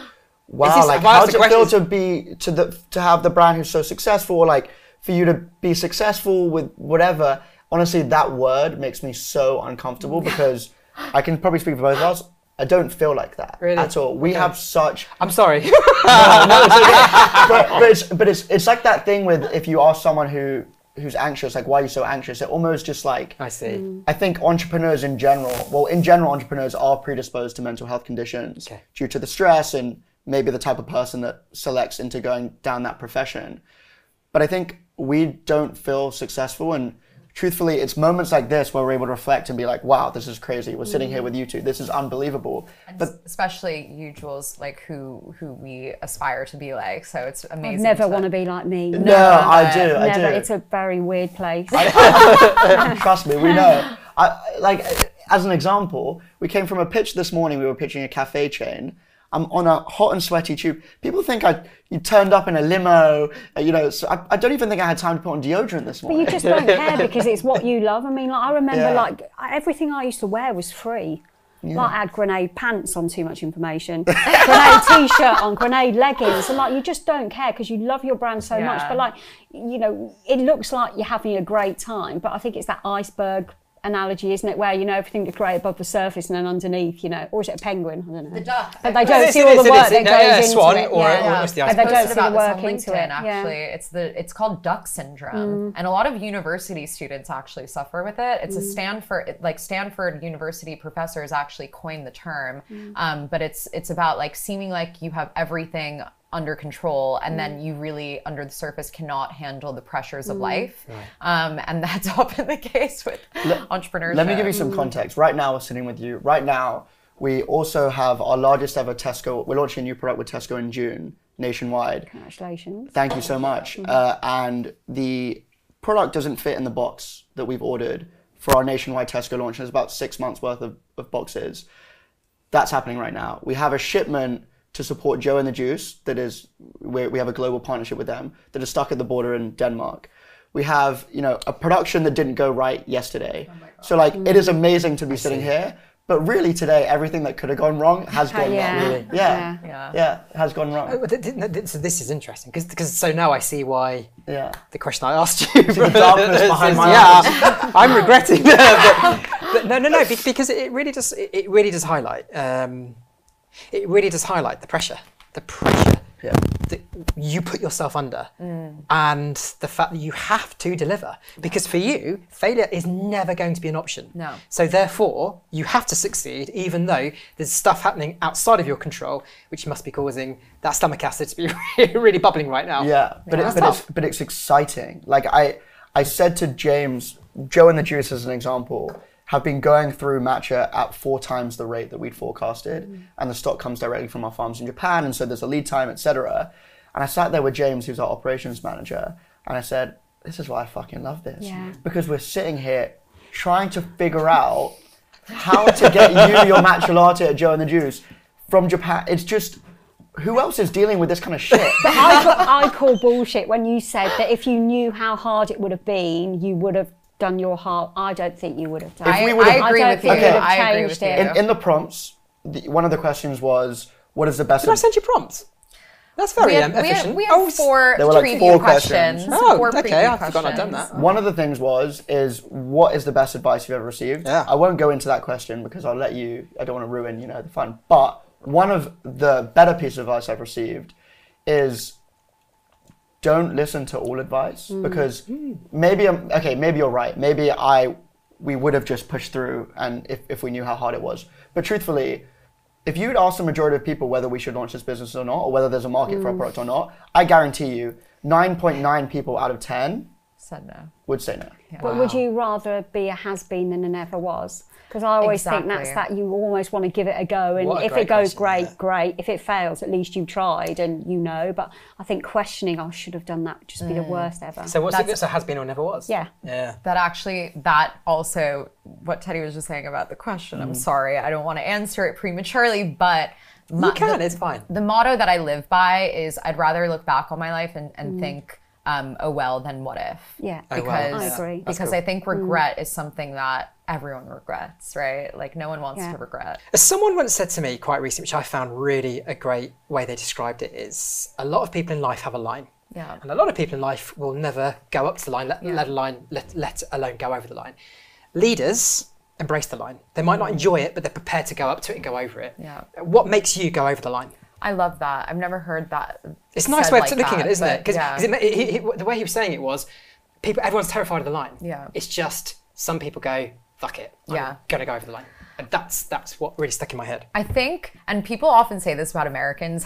[SPEAKER 4] wow, like how does it feel to have the brand who's so successful, like for you to be successful with whatever? Honestly, that word makes me so uncomfortable because I can probably speak for both of us. I don't feel like that at all. We have such.
[SPEAKER 2] I'm sorry.
[SPEAKER 4] No, it's okay. But it's like that thing with if you ask someone who's anxious, like, why are you so anxious? It almost just like.
[SPEAKER 2] I see.
[SPEAKER 4] I think entrepreneurs in general, entrepreneurs are predisposed to mental health conditions due to the stress and maybe the type of person that selects into going down that profession. But I think we don't feel successful, and truthfully, it's moments like this where we're able to reflect and be like, wow, this is crazy. We're sitting here with you two. This is unbelievable.
[SPEAKER 1] But especially you, Jules, like who we aspire to be like. So it's amazing.
[SPEAKER 3] I never want to be like me.
[SPEAKER 4] No, I do.
[SPEAKER 3] It's a very weird place.
[SPEAKER 4] Trust me, we know. As an example, we came from a pitch this morning. We were pitching a cafe chain. I'm on a hot and sweaty tube. People think you turned up in a limo, so I don't even think I had time to put on deodorant this morning.
[SPEAKER 3] But you just don't care because it's what you love. I mean, like, I remember everything I used to wear was free. Yeah. Like, I had grenade pants on, too much information, grenade t-shirt on, grenade leggings, and like, you just don't care because you love your brand so much. But like, it looks like you're having a great time, but I think it's that iceberg analogy, isn't it, where everything is great above the surface and then underneath, or is it a penguin? I don't know.
[SPEAKER 1] The duck.
[SPEAKER 3] But they don't see all the work that goes into
[SPEAKER 2] swan,
[SPEAKER 3] it.
[SPEAKER 2] Or it's the
[SPEAKER 3] but they don't see the
[SPEAKER 1] about
[SPEAKER 3] work
[SPEAKER 1] this on
[SPEAKER 3] into
[SPEAKER 1] LinkedIn,
[SPEAKER 3] it.
[SPEAKER 1] Actually, it's called duck syndrome, and a lot of university students actually suffer with it. It's a Stanford University professors actually coined the term, but it's about like seeming like you have everything under control, and then you really under the surface cannot handle the pressures of life, and that's often the case with entrepreneurship.
[SPEAKER 4] Let me give you some context. Right now we're sitting with you. Right now we also have our largest ever Tesco. We're launching a new product with Tesco in June nationwide.
[SPEAKER 3] Congratulations.
[SPEAKER 4] Thank you so much. And the product doesn't fit in the box that we've ordered for our nationwide Tesco launch. There's about 6 months worth of boxes. That's happening right now. We have a shipment to support Joe and the Juice, we have a global partnership with them, that is stuck at the border in Denmark. We have, a production that didn't go right yesterday. So it is amazing to be sitting here, but really today, everything that could have gone wrong has gone wrong. Really. Yeah, it has gone wrong.
[SPEAKER 2] So this is interesting, because so now I see why the question I asked you.
[SPEAKER 4] The darkness behind my eyes.
[SPEAKER 2] I'm regretting that. But no, because it really does highlight. It really does highlight the pressure you put yourself under, and the fact that you have to deliver, because for you, failure is never going to be an option.
[SPEAKER 1] No.
[SPEAKER 2] So therefore, you have to succeed, even though there's stuff happening outside of your control, which must be causing that stomach acid to be really bubbling right now.
[SPEAKER 4] Yeah, but it's exciting. Like I said to James, Joe and the Juice as an example, have been going through matcha at 4 times the rate that we'd forecasted, and the stock comes directly from our farms in Japan, and so there's a lead time, etc. And I sat there with James, who's our operations manager, and I said, this is why I fucking love this.
[SPEAKER 3] Yeah.
[SPEAKER 4] Because we're sitting here trying to figure out how to get you your matcha latte at Joe and the Juice from Japan. It's just, who else is dealing with this kind of shit?
[SPEAKER 3] But I call bullshit when you said that if you knew how hard it would have been, you would have done your heart. I don't think you would have done.
[SPEAKER 1] I agree with you. I agree with you.
[SPEAKER 4] In the prompts, one of the questions was, what is the best...
[SPEAKER 2] Did I send you prompts? That's very efficient.
[SPEAKER 1] We had 4
[SPEAKER 4] there were like
[SPEAKER 1] preview
[SPEAKER 4] 4
[SPEAKER 1] questions.
[SPEAKER 2] Oh,
[SPEAKER 1] 4
[SPEAKER 2] okay,
[SPEAKER 1] preview
[SPEAKER 2] I've forgotten I'd done that.
[SPEAKER 4] One of the things is what is the best advice you've ever received?
[SPEAKER 2] Yeah.
[SPEAKER 4] I won't go into that question because I'll let you, I don't want to ruin, the fun. But one of the better pieces of advice I've received is don't listen to all advice, because maybe you're right. Maybe we would have just pushed through, and if we knew how hard it was. But truthfully, if you'd ask the majority of people whether we should launch this business or not, or whether there's a market for our product or not, I guarantee you 9.9 people out of 10
[SPEAKER 1] said no.
[SPEAKER 4] would say no.
[SPEAKER 1] Yeah.
[SPEAKER 3] But would you rather be a has-been than a never was? Because I always think that's that you almost want to give it a go, and if it goes great, great. If it fails, at least you tried and you know. But I think questioning, I should have done that, would just be the worst ever.
[SPEAKER 2] So what's it? So has been or never was?
[SPEAKER 3] Yeah.
[SPEAKER 2] Yeah.
[SPEAKER 1] That also, what Teddy was just saying about the question, I'm sorry, I don't want to answer it prematurely, but
[SPEAKER 2] you can, it's fine.
[SPEAKER 1] The motto that I live by is I'd rather look back on my life and think, oh well, than what if.
[SPEAKER 3] Yeah,
[SPEAKER 1] because,
[SPEAKER 3] I agree.
[SPEAKER 1] Because I think regret is something that everyone regrets, right? Like no one wants to regret.
[SPEAKER 2] As someone once said to me quite recently, which I found really a great way they described it, is a lot of people in life have a line.
[SPEAKER 1] Yeah.
[SPEAKER 2] And a lot of people in life will never go up to the line, let alone go over the line. Leaders embrace the line. They might not enjoy it, but they're prepared to go up to it and go over it.
[SPEAKER 1] Yeah.
[SPEAKER 2] What makes you go over the line?
[SPEAKER 1] I love that. I've never heard that.
[SPEAKER 2] It's a nice way of looking at it, isn't it? Because
[SPEAKER 1] yeah.
[SPEAKER 2] the way he was saying it was, everyone's terrified of the line.
[SPEAKER 1] Yeah.
[SPEAKER 2] It's just some people go, fuck it, I'm gonna go over the line. And that's what really stuck in my head.
[SPEAKER 1] I think, and people often say this about Americans,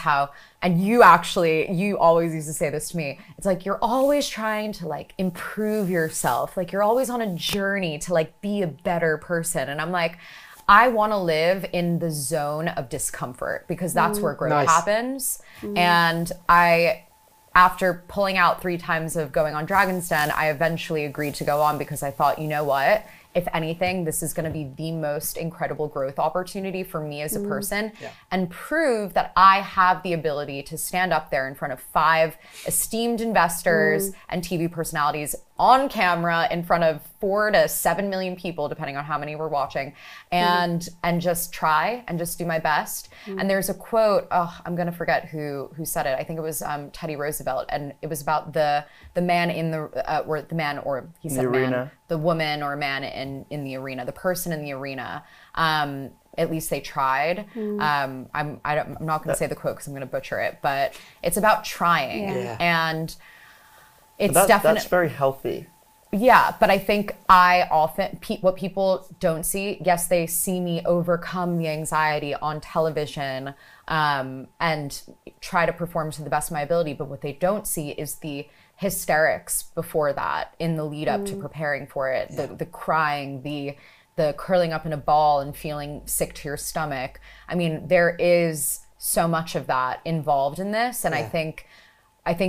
[SPEAKER 1] and you always used to say this to me, it's like you're always trying to like improve yourself. Like you're always on a journey to like be a better person. And I'm like, I want to live in the zone of discomfort because that's where growth happens. And after pulling out 3 times of going on Dragon's Den, I eventually agreed to go on because I thought, you know what? If anything, this is going to be the most incredible growth opportunity for me as a person and prove that I have the ability to stand up there in front of 5 esteemed investors and TV personalities on camera in front of 4 to 7 million people, depending on how many we're watching, and just try and just do my best. And there's a quote, I'm gonna forget who said it. I think it was Teddy Roosevelt, and it was about the man in the or the man, or he said man, the woman or man in the arena, the person in the arena. At least they tried. I'm not gonna say the quote because I'm gonna butcher it, but it's about trying, and it's definitely
[SPEAKER 4] that's very healthy.
[SPEAKER 1] Yeah, but I think what people don't see, yes, they see me overcome the anxiety on television and try to perform to the best of my ability, but what they don't see is the hysterics before that, in the lead up to preparing for it, the crying, the curling up in a ball and feeling sick to your stomach. I mean, there is so much of that involved in this, and I think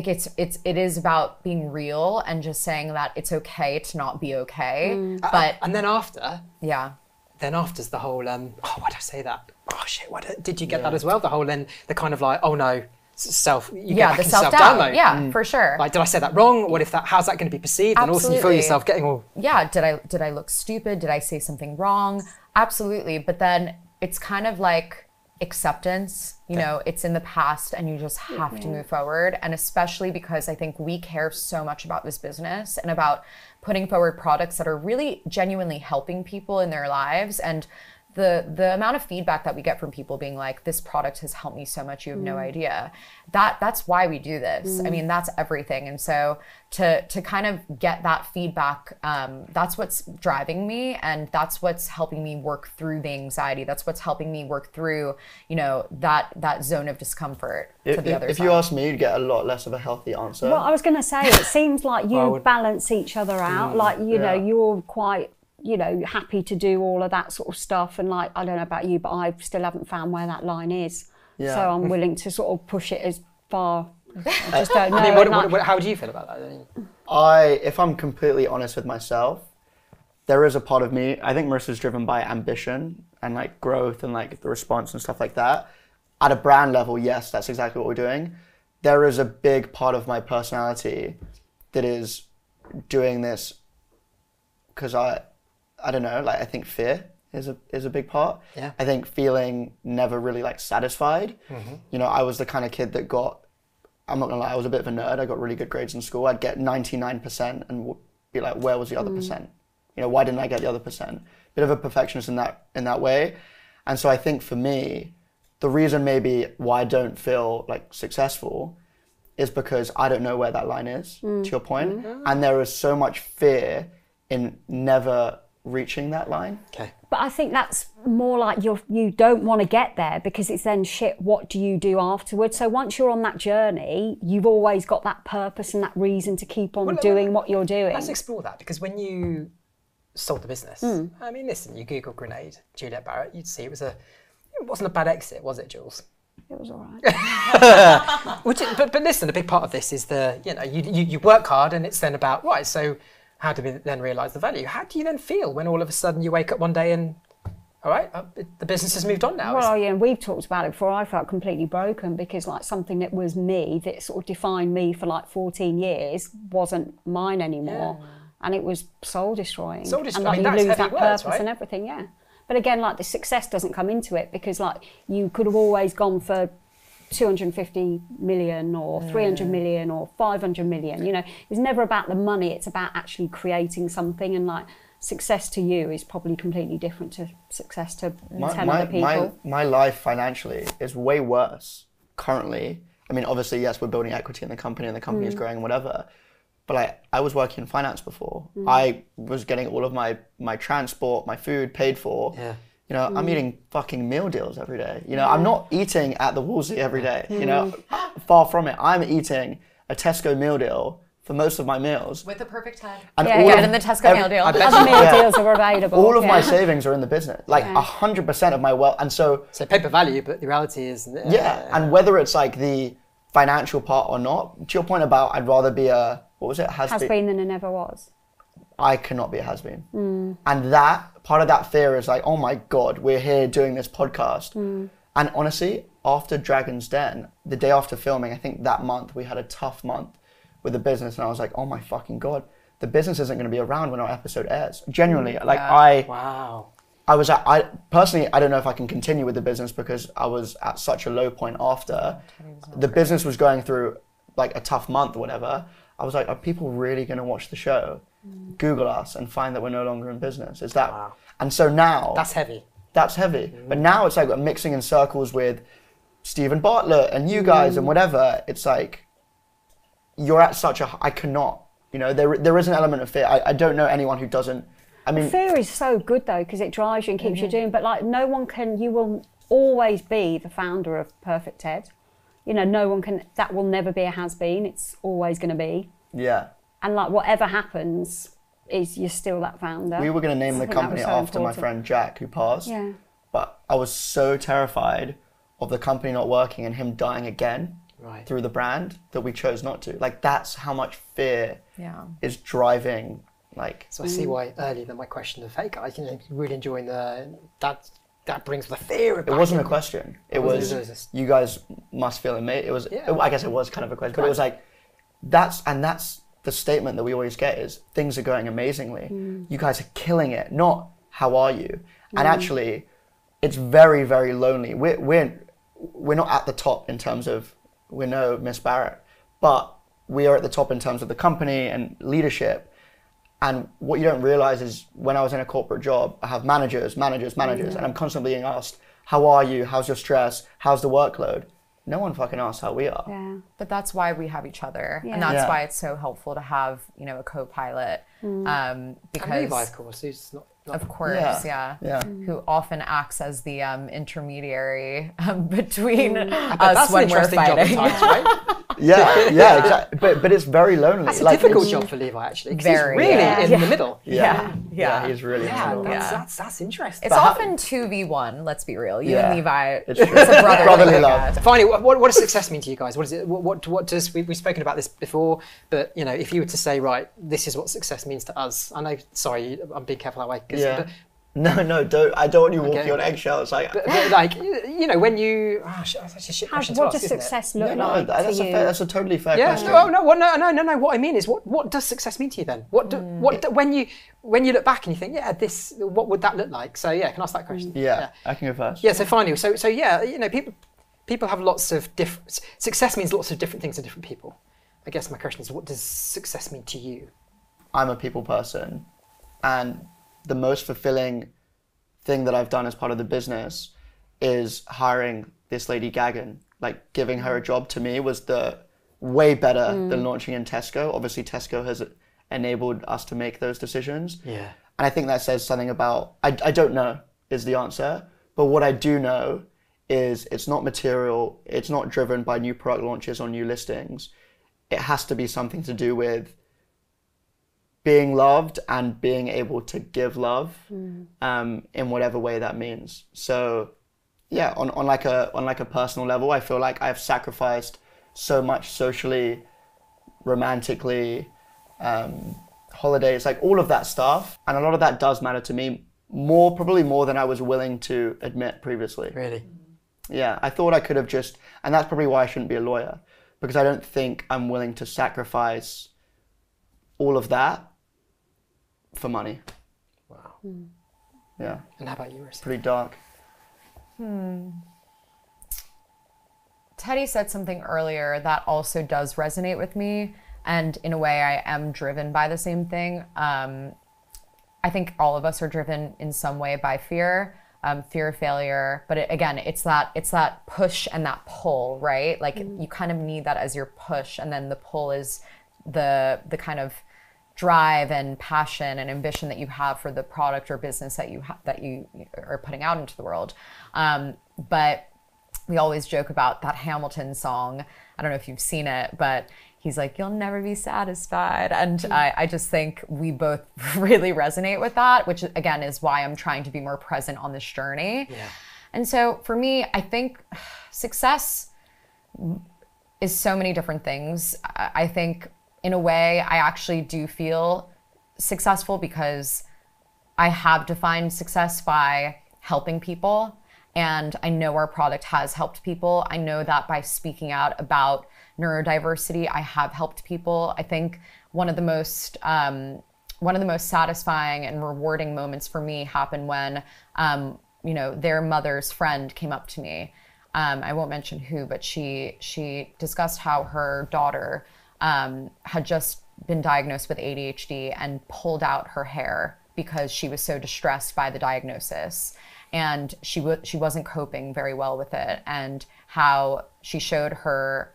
[SPEAKER 1] it is about being real and just saying that it's okay to not be okay. But
[SPEAKER 2] and then after,
[SPEAKER 1] then
[SPEAKER 2] after's the whole why did I say that? Oh shit! Did you get that as well? The whole the kind of like, oh no, you get back
[SPEAKER 1] the
[SPEAKER 2] in
[SPEAKER 1] self-doubt
[SPEAKER 2] mode.
[SPEAKER 1] Yeah, for sure.
[SPEAKER 2] Like, did I say that wrong? What if how's that going to be perceived?
[SPEAKER 1] Absolutely.
[SPEAKER 2] And also you feel yourself getting all
[SPEAKER 1] did I look stupid? Did I say something wrong? Absolutely. But then it's kind of like acceptance, it's in the past and you just have to move forward. And especially because I think we care so much about this business and about putting forward products that are really genuinely helping people in their lives and the amount of feedback that we get from people being like, this product has helped me so much, you have no idea. That's why we do this. I mean, that's everything. And so to kind of get that feedback, that's what's driving me, and that's what's helping me work through the anxiety. That's what's helping me work through, you know, that zone of discomfort to the other side.
[SPEAKER 4] If you ask me, you'd get a lot less of a healthy answer.
[SPEAKER 3] Well, I was going to say, it seems like you balance each other out. Like, you know, you're quite, you know, happy to do all of that sort of stuff. And like, I don't know about you, but I still haven't found where that line is. Yeah. So I'm willing to sort of push it as far. I just don't know.
[SPEAKER 2] I mean, how do you feel about that?
[SPEAKER 4] If I'm completely honest with myself, there is a part of me, I think Marissa's driven by ambition and like growth and like the response and stuff like that. At a brand level, yes, that's exactly what we're doing. There is a big part of my personality that is doing this because I don't know, like I think fear is a big part.
[SPEAKER 2] Yeah.
[SPEAKER 4] I think feeling never really like satisfied. You know, I was the kind of kid that I'm not gonna lie, I was a bit of a nerd. I got really good grades in school. I'd get 99% and be like, where was the other percent? You know, why didn't I get the other percent? Bit of a perfectionist in that way. And so I think for me, the reason maybe why I don't feel like successful is because I don't know where that line is, to your point. And there is so much fear in never reaching that line.
[SPEAKER 2] Okay.
[SPEAKER 3] But I think that's more like you don't want to get there, because it's then shit, what do you do afterwards? So once you're on that journey, you've always got that purpose and that reason to keep on doing what you're doing.
[SPEAKER 2] Let's explore that, because when you sold the business, I mean, listen, you Google Grenade, Juliet Barrett, you'd see it wasn't a bad exit, was it, Jules?
[SPEAKER 3] It was all right.
[SPEAKER 2] But listen, a big part of this is you work hard, and it's then about, right, so how do we then realise the value? How do you then feel when all of a sudden you wake up one day and, all right, the business has moved on now?
[SPEAKER 3] Well, yeah, and we've talked about it before. I felt completely broken because like something that was me, that sort of defined me for like 14 years, wasn't mine anymore. Yeah. And it was soul destroying.
[SPEAKER 2] Soul destroying,
[SPEAKER 3] and like,
[SPEAKER 2] I mean,
[SPEAKER 3] you lose
[SPEAKER 2] that's
[SPEAKER 3] that
[SPEAKER 2] heavy words,
[SPEAKER 3] purpose
[SPEAKER 2] right?
[SPEAKER 3] and everything, yeah. But again, like the success doesn't come into it, because like you could have always gone for 250 million or 300 million or 500 million. You know, it's never about the money. It's about actually creating something. And like success to you is probably completely different to success to 10 other people.
[SPEAKER 4] My life financially is way worse currently. I mean, obviously, yes, we're building equity in the company and the company is growing and whatever. But like, I was working in finance before. I was getting all of my transport, my food paid for. Yeah. You know, I'm eating fucking meal deals every day. You know, I'm not eating at the Woolsey every day. You know, far from it. I'm eating a Tesco meal deal for most of my meals.
[SPEAKER 1] With the PerfectTed.
[SPEAKER 4] And
[SPEAKER 1] get it in the Tesco meal deal.
[SPEAKER 3] Other meal deals are available.
[SPEAKER 4] All of my savings are in the business. Like 100% of my wealth. And so
[SPEAKER 2] paper value, but the reality is...
[SPEAKER 4] and whether it's like the financial part or not, to your point about I'd rather be a... What was it?
[SPEAKER 3] Has-been than it never was.
[SPEAKER 4] I cannot be a has-been. And that, part of that fear is like, oh my God, we're here doing this podcast. And honestly, after Dragon's Den, the day after filming, I think that month, we had a tough month with the business. And I was like, oh my fucking God, the business isn't going to be around when our episode airs. Genuinely, like I personally, I don't know if I can continue with the business because I was at such a low point after. The business was going through like a tough month or whatever. I was like, are people really going to watch the show? Google us and find that we're no longer in business. Is that? Wow. And so now...
[SPEAKER 2] That's heavy.
[SPEAKER 4] That's heavy. But now it's like we're mixing in circles with Stephen Bartlett and you guys and whatever. It's like, you're at such a... I cannot. You know, there is an element of fear. I don't know anyone who doesn't... I mean...
[SPEAKER 3] Fear is so good though, because it drives you and keeps you doing, but like no one can... You will always be the founder of PerfectTed. You know, no one can... That will never be a has-been. It's always going to be.
[SPEAKER 4] Yeah.
[SPEAKER 3] And like whatever happens, you're still that founder.
[SPEAKER 4] We were going to name the company after my friend Jack, who passed.
[SPEAKER 3] Yeah.
[SPEAKER 4] But I was so terrified of the company not working and him dying again through the brand that we chose not to. Like that's how much fear is driving. Like.
[SPEAKER 2] So I see why earlier than my question of, hey guys, you know, really enjoying that brings the fear.
[SPEAKER 4] It wasn't a question. It was you guys must feel amazing. It was. I guess it was kind of a question, but it was like that's the statement that we always get is things are going amazingly. You guys are killing it. Not how are you? And actually, it's very, very lonely. We're not at the top in terms of we're no Miss Barrett, but we are at the top in terms of the company and leadership. And what you don't realize is when I was in a corporate job, I have managers, and I'm constantly being asked, how are you? How's your stress? How's the workload? No one fucking asks how we are.
[SPEAKER 3] Yeah.
[SPEAKER 1] But that's why we have each other.
[SPEAKER 3] Yeah.
[SPEAKER 1] And that's
[SPEAKER 4] Yeah.
[SPEAKER 1] why it's so helpful to have, you know, a co-pilot. Because
[SPEAKER 2] And Levi, of course, who's not
[SPEAKER 1] of course, yeah. Who often acts as the intermediary between us when we're fighting.
[SPEAKER 2] Job at times, right?
[SPEAKER 4] Yeah, exactly. But it's very lonely.
[SPEAKER 2] That's a difficult job for Levi, actually, because he's really in the middle.
[SPEAKER 4] Yeah, he's really in the middle.
[SPEAKER 2] That's interesting.
[SPEAKER 1] It's often 2v1, let's be real. You and Levi,
[SPEAKER 4] it's true.
[SPEAKER 1] a brotherly love.
[SPEAKER 2] Finally, what does success mean to you guys? What is it? What does we've spoken about this before? But you know, if you were to say, right, this is what success means to us. I know. Sorry, I'm being careful that way.
[SPEAKER 4] Yeah. No, don't. I don't want you walking on eggshells.
[SPEAKER 2] But like, you know, when you, that's a shit question to
[SPEAKER 3] what
[SPEAKER 2] ask,
[SPEAKER 3] does success
[SPEAKER 2] isn't it?
[SPEAKER 3] look like
[SPEAKER 4] that's
[SPEAKER 3] to you?
[SPEAKER 4] that's a totally fair question.
[SPEAKER 2] No. What I mean is, what does success mean to you then? When you look back and you think, what would that look like? So can I ask that question?
[SPEAKER 4] Yeah, I can go first.
[SPEAKER 2] Yeah. So finally, so you know, people have lots of different. Success means lots of different things to different people. I guess my question is, what does success mean to you?
[SPEAKER 4] I'm a people person, and the most fulfilling thing that I've done as part of the business is hiring this lady Gagan. Like, giving her a job to me was the way better than launching in Tesco. Obviously, Tesco has enabled us to make those decisions.
[SPEAKER 2] Yeah.
[SPEAKER 4] And I think that says something about, I don't know is the answer, but what I do know is it's not material, it's not driven by new product launches or new listings. It has to be something to do with being loved and being able to give love in whatever way that means. So yeah, on like a personal level, I feel like I've sacrificed so much socially, romantically, holidays, like all of that stuff. And a lot of that does matter to me probably more than I was willing to admit previously.
[SPEAKER 2] Really?
[SPEAKER 4] Yeah, I thought I could have just, and that's probably why I shouldn't be a lawyer, because I don't think I'm willing to sacrifice all of that for money.
[SPEAKER 2] Wow.
[SPEAKER 4] Yeah.
[SPEAKER 2] And how about you, Marissa?
[SPEAKER 4] Pretty dark.
[SPEAKER 1] Teddy said something earlier that also does resonate with me, and in a way I am driven by the same thing. I think all of us are driven in some way by fear of failure, but it's that push and that pull, right? Like you kind of need that as your push, and then the pull is the kind of drive and passion and ambition that you have for the product or business that you are putting out into the world. But we always joke about that Hamilton song. I don't know if you've seen it, but he's like, "You'll never be satisfied." And I just think we both really resonate with that, which again is why I'm trying to be more present on this journey. Yeah. And so for me, I think success is so many different things. I think in a way, I actually do feel successful because I have defined success by helping people. And I know our product has helped people. I know that by speaking out about neurodiversity, I have helped people. I think one of the most satisfying and rewarding moments for me happened when, their mother's friend came up to me. I won't mention who, but she discussed how her daughter had just been diagnosed with ADHD and pulled out her hair because she was so distressed by the diagnosis. And she wasn't coping very well with it, and how she showed our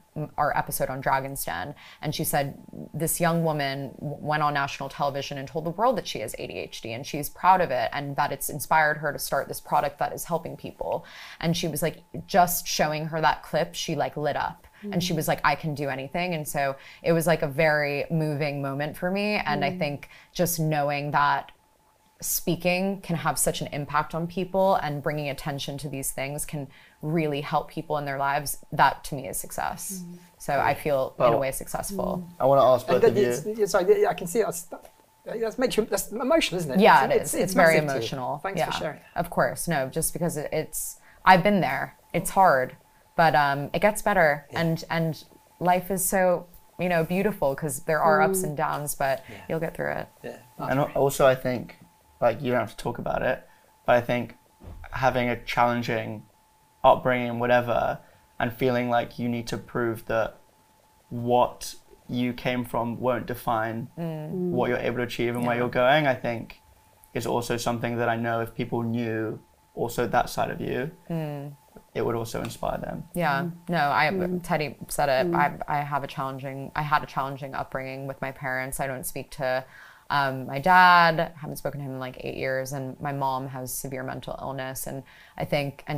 [SPEAKER 1] episode on Dragon's Den, and she said this young woman went on national television and told the world that she has ADHD, and she's proud of it, and that it's inspired her to start this product that is helping people. And she was like, just showing her that clip, she like lit up. And she was like, I can do anything. And so it was like a very moving moment for me. And I think just knowing that speaking can have such an impact on people and bringing attention to these things can really help people in their lives, that to me is success. So I feel in a way successful.
[SPEAKER 4] I want to ask both of you.
[SPEAKER 2] Sorry, I can see that's emotional, isn't it?
[SPEAKER 1] Yeah, it is. It's very emotional.
[SPEAKER 2] Thanks for sharing.
[SPEAKER 1] Of course. No, just because I've been there. It's hard, but it gets better. Yeah. And life is so, beautiful because there are ups and downs, but you'll get through it.
[SPEAKER 2] Yeah.
[SPEAKER 4] And also I think, like, you don't have to talk about it, but I think having a challenging upbringing, whatever, and feeling like you need to prove that what you came from won't define what you're able to achieve and where you're going, I think is also something that I know if people knew also that side of you, it would also inspire them.
[SPEAKER 1] Yeah, no, Teddy said it. I had a challenging upbringing with my parents. I don't speak to my dad, haven't spoken to him in like 8 years, and my mom has severe mental illness, and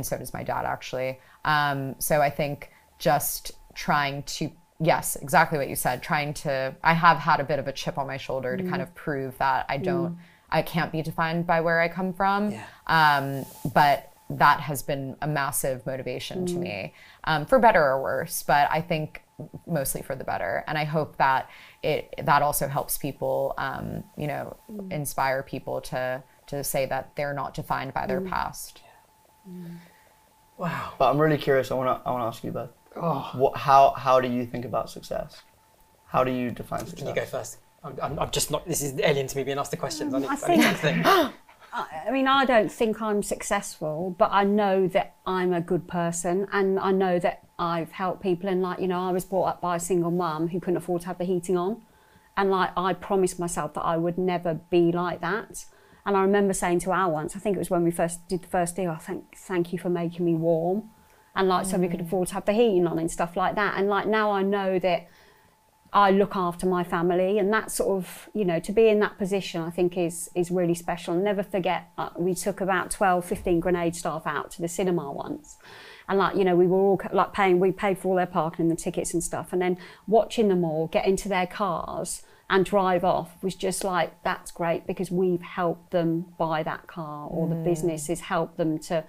[SPEAKER 1] so does my dad actually. So I think just trying to, yes, exactly what you said, I have had a bit of a chip on my shoulder to kind of prove that I can't be defined by where I come from. But that has been a massive motivation to me, for better or worse, but I think mostly for the better. And I hope that that also helps people, inspire people to say that they're not defined by their past.
[SPEAKER 2] Wow.
[SPEAKER 4] But I'm really curious, I want to ask you both. How do you think about success? How do you define success?
[SPEAKER 2] Can you go first? I'm just not, this is alien to me being asked the questions. I need to think.
[SPEAKER 3] I mean, I don't think I'm successful, but I know that I'm a good person, and I know that I've helped people. And I was brought up by a single mum who couldn't afford to have the heating on. And I promised myself that I would never be like that. And I remember saying to Al once, I think it was when we first did the first deal, thank you for making me warm. And so we could afford to have the heating on and stuff like that. And now I know that I look after my family, and that sort of, to be in that position, I think is really special. And never forget, we took about 12, 15 Grenade staff out to the cinema once. And we were all we paid for all their parking and the tickets and stuff. And then watching them all get into their cars and drive off was just like, that's great, because we've helped them buy that car, or the business has helped them to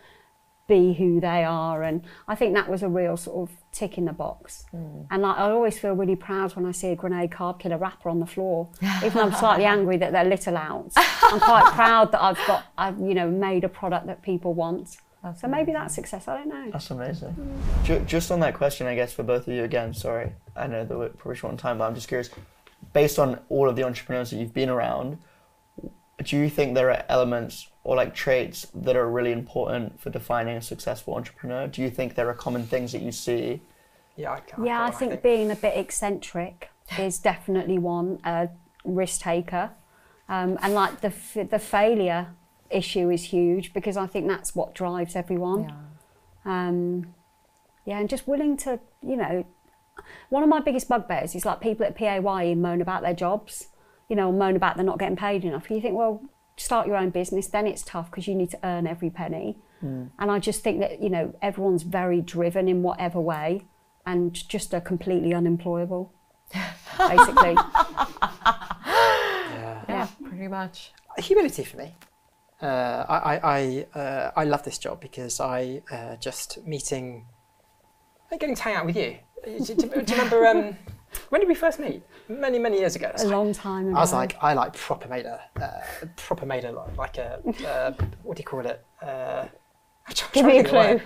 [SPEAKER 3] be who they are. And I think that was a real sort of tick in the box. And I always feel really proud when I see a Grenade Carb Killer wrapper on the floor, even though I'm slightly angry that they're little outs. I'm quite proud that I've made a product that people want. So maybe that's success, I don't know.
[SPEAKER 4] That's amazing. Just on that question, I guess, for both of you again, sorry, I know that we're probably short on time, but I'm just curious, based on all of the entrepreneurs that you've been around, do you think there are elements or like traits that are really important for defining a successful entrepreneur? Do you think there are common things that you see?
[SPEAKER 3] I think being a bit eccentric is definitely one, a risk taker. And the failure issue is huge, because I think that's what drives everyone. And just willing to, one of my biggest bugbears is like people at PAYE moan about their jobs, moan about they're not getting paid enough. You think, well, start your own business, then it's tough because you need to earn every penny. And I just think that, everyone's very driven in whatever way, and just are completely unemployable, basically.
[SPEAKER 1] Yeah, pretty much.
[SPEAKER 2] Humility for me. I love this job because I just getting to hang out with you. Do you remember, when did we first meet? Many years ago.
[SPEAKER 3] A long time ago.
[SPEAKER 2] I was like, I proper made a what do you call it?
[SPEAKER 3] Give me a clue.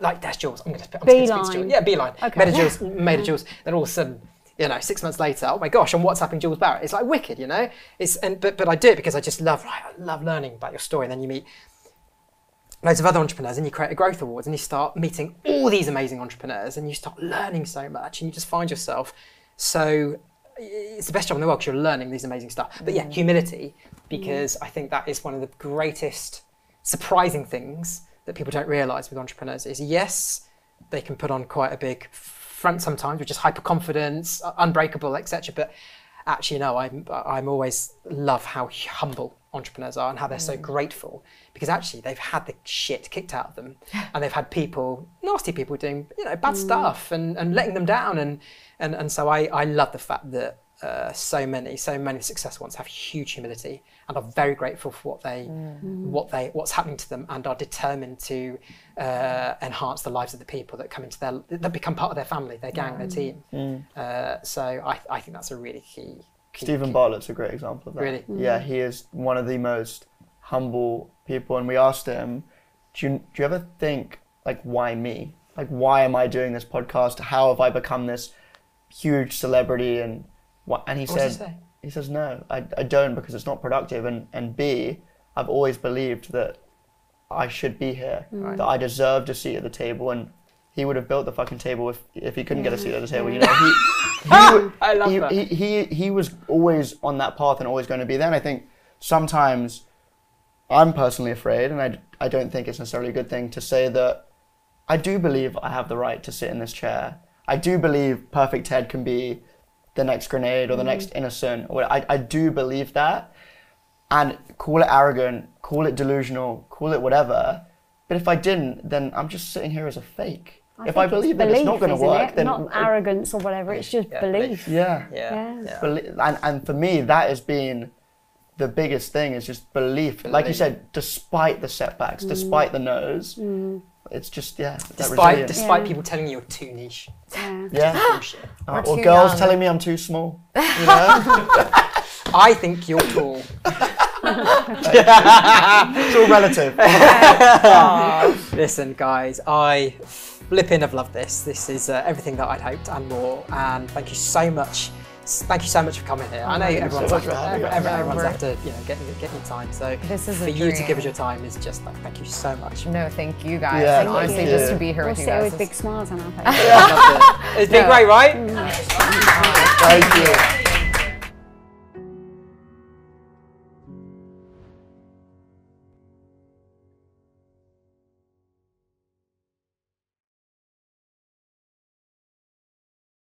[SPEAKER 2] That's Jules. I'm going to speak
[SPEAKER 3] Beeline.
[SPEAKER 2] to Jules. Yeah, Beeline.
[SPEAKER 3] Okay.
[SPEAKER 2] Made a Jules. Then all of a sudden, 6 months later, oh my gosh, I'm WhatsApping Jules Barrett. It's like wicked, but I do it because I just love learning about your story. And then you meet loads of other entrepreneurs, and you create a growth awards, and you start meeting all these amazing entrepreneurs, and you start learning so much, and you just find yourself it's the best job in the world because you're learning these amazing stuff. But humility, because I think that is one of the greatest surprising things that people don't realise with entrepreneurs is, yes, they can put on quite a big front sometimes, which is hyper confidence, unbreakable, etc. But actually, no, I'm always love how humble entrepreneurs are and how they're so grateful, because actually they've had the shit kicked out of them, and they've had nasty people doing bad stuff and letting them down, and so I love the fact that so many successful ones have huge humility and are very grateful for what's happening to them, and are determined to enhance the lives of the people that come into that become part of their family, their gang, their team. So I think that's a really key.
[SPEAKER 4] Stephen Bartlett's a great example of that.
[SPEAKER 2] Really?
[SPEAKER 4] Yeah, he is one of the most humble people, and we asked him, do you ever think, like, why me? Like, why am I doing this podcast? How have I become this huge celebrity? And he says, no, I don't, because it's not productive. And B, I've always believed that I should be here, that I deserved a seat at the table, and he would have built the fucking table if he couldn't get a seat at the table.
[SPEAKER 2] I love that.
[SPEAKER 4] He was always on that path and always going to be there. And I think sometimes I'm personally afraid, and I don't think it's necessarily a good thing to say that I do believe I have the right to sit in this chair. I do believe PerfectTed can be the next Grenade or the next Innocent. I do believe that. And call it arrogant, call it delusional, call it whatever. But if I didn't, then I'm just sitting here as a fake. If I believe that it's not going to work, then
[SPEAKER 3] not arrogance or whatever. It's just belief.
[SPEAKER 4] Yeah. And for me, that has been the biggest thing. Is just belief. Like you said, despite the setbacks, despite the no's, it's just
[SPEAKER 2] despite people telling you you're too niche.
[SPEAKER 4] Or girls telling me I'm too small. You know?
[SPEAKER 2] I think you're tall.
[SPEAKER 4] It's all relative.
[SPEAKER 2] Listen, guys, I flipping have loved this. This is everything that I'd hoped and more. And thank you so much. Thank you so much for coming here. I know everyone's after getting your time. So for you to give us your time is just like, thank you so much.
[SPEAKER 1] No, thank you guys. And honestly, just to be here with you guys.
[SPEAKER 3] With big smiles on our faces.
[SPEAKER 2] It's been great, right?
[SPEAKER 4] Thank you.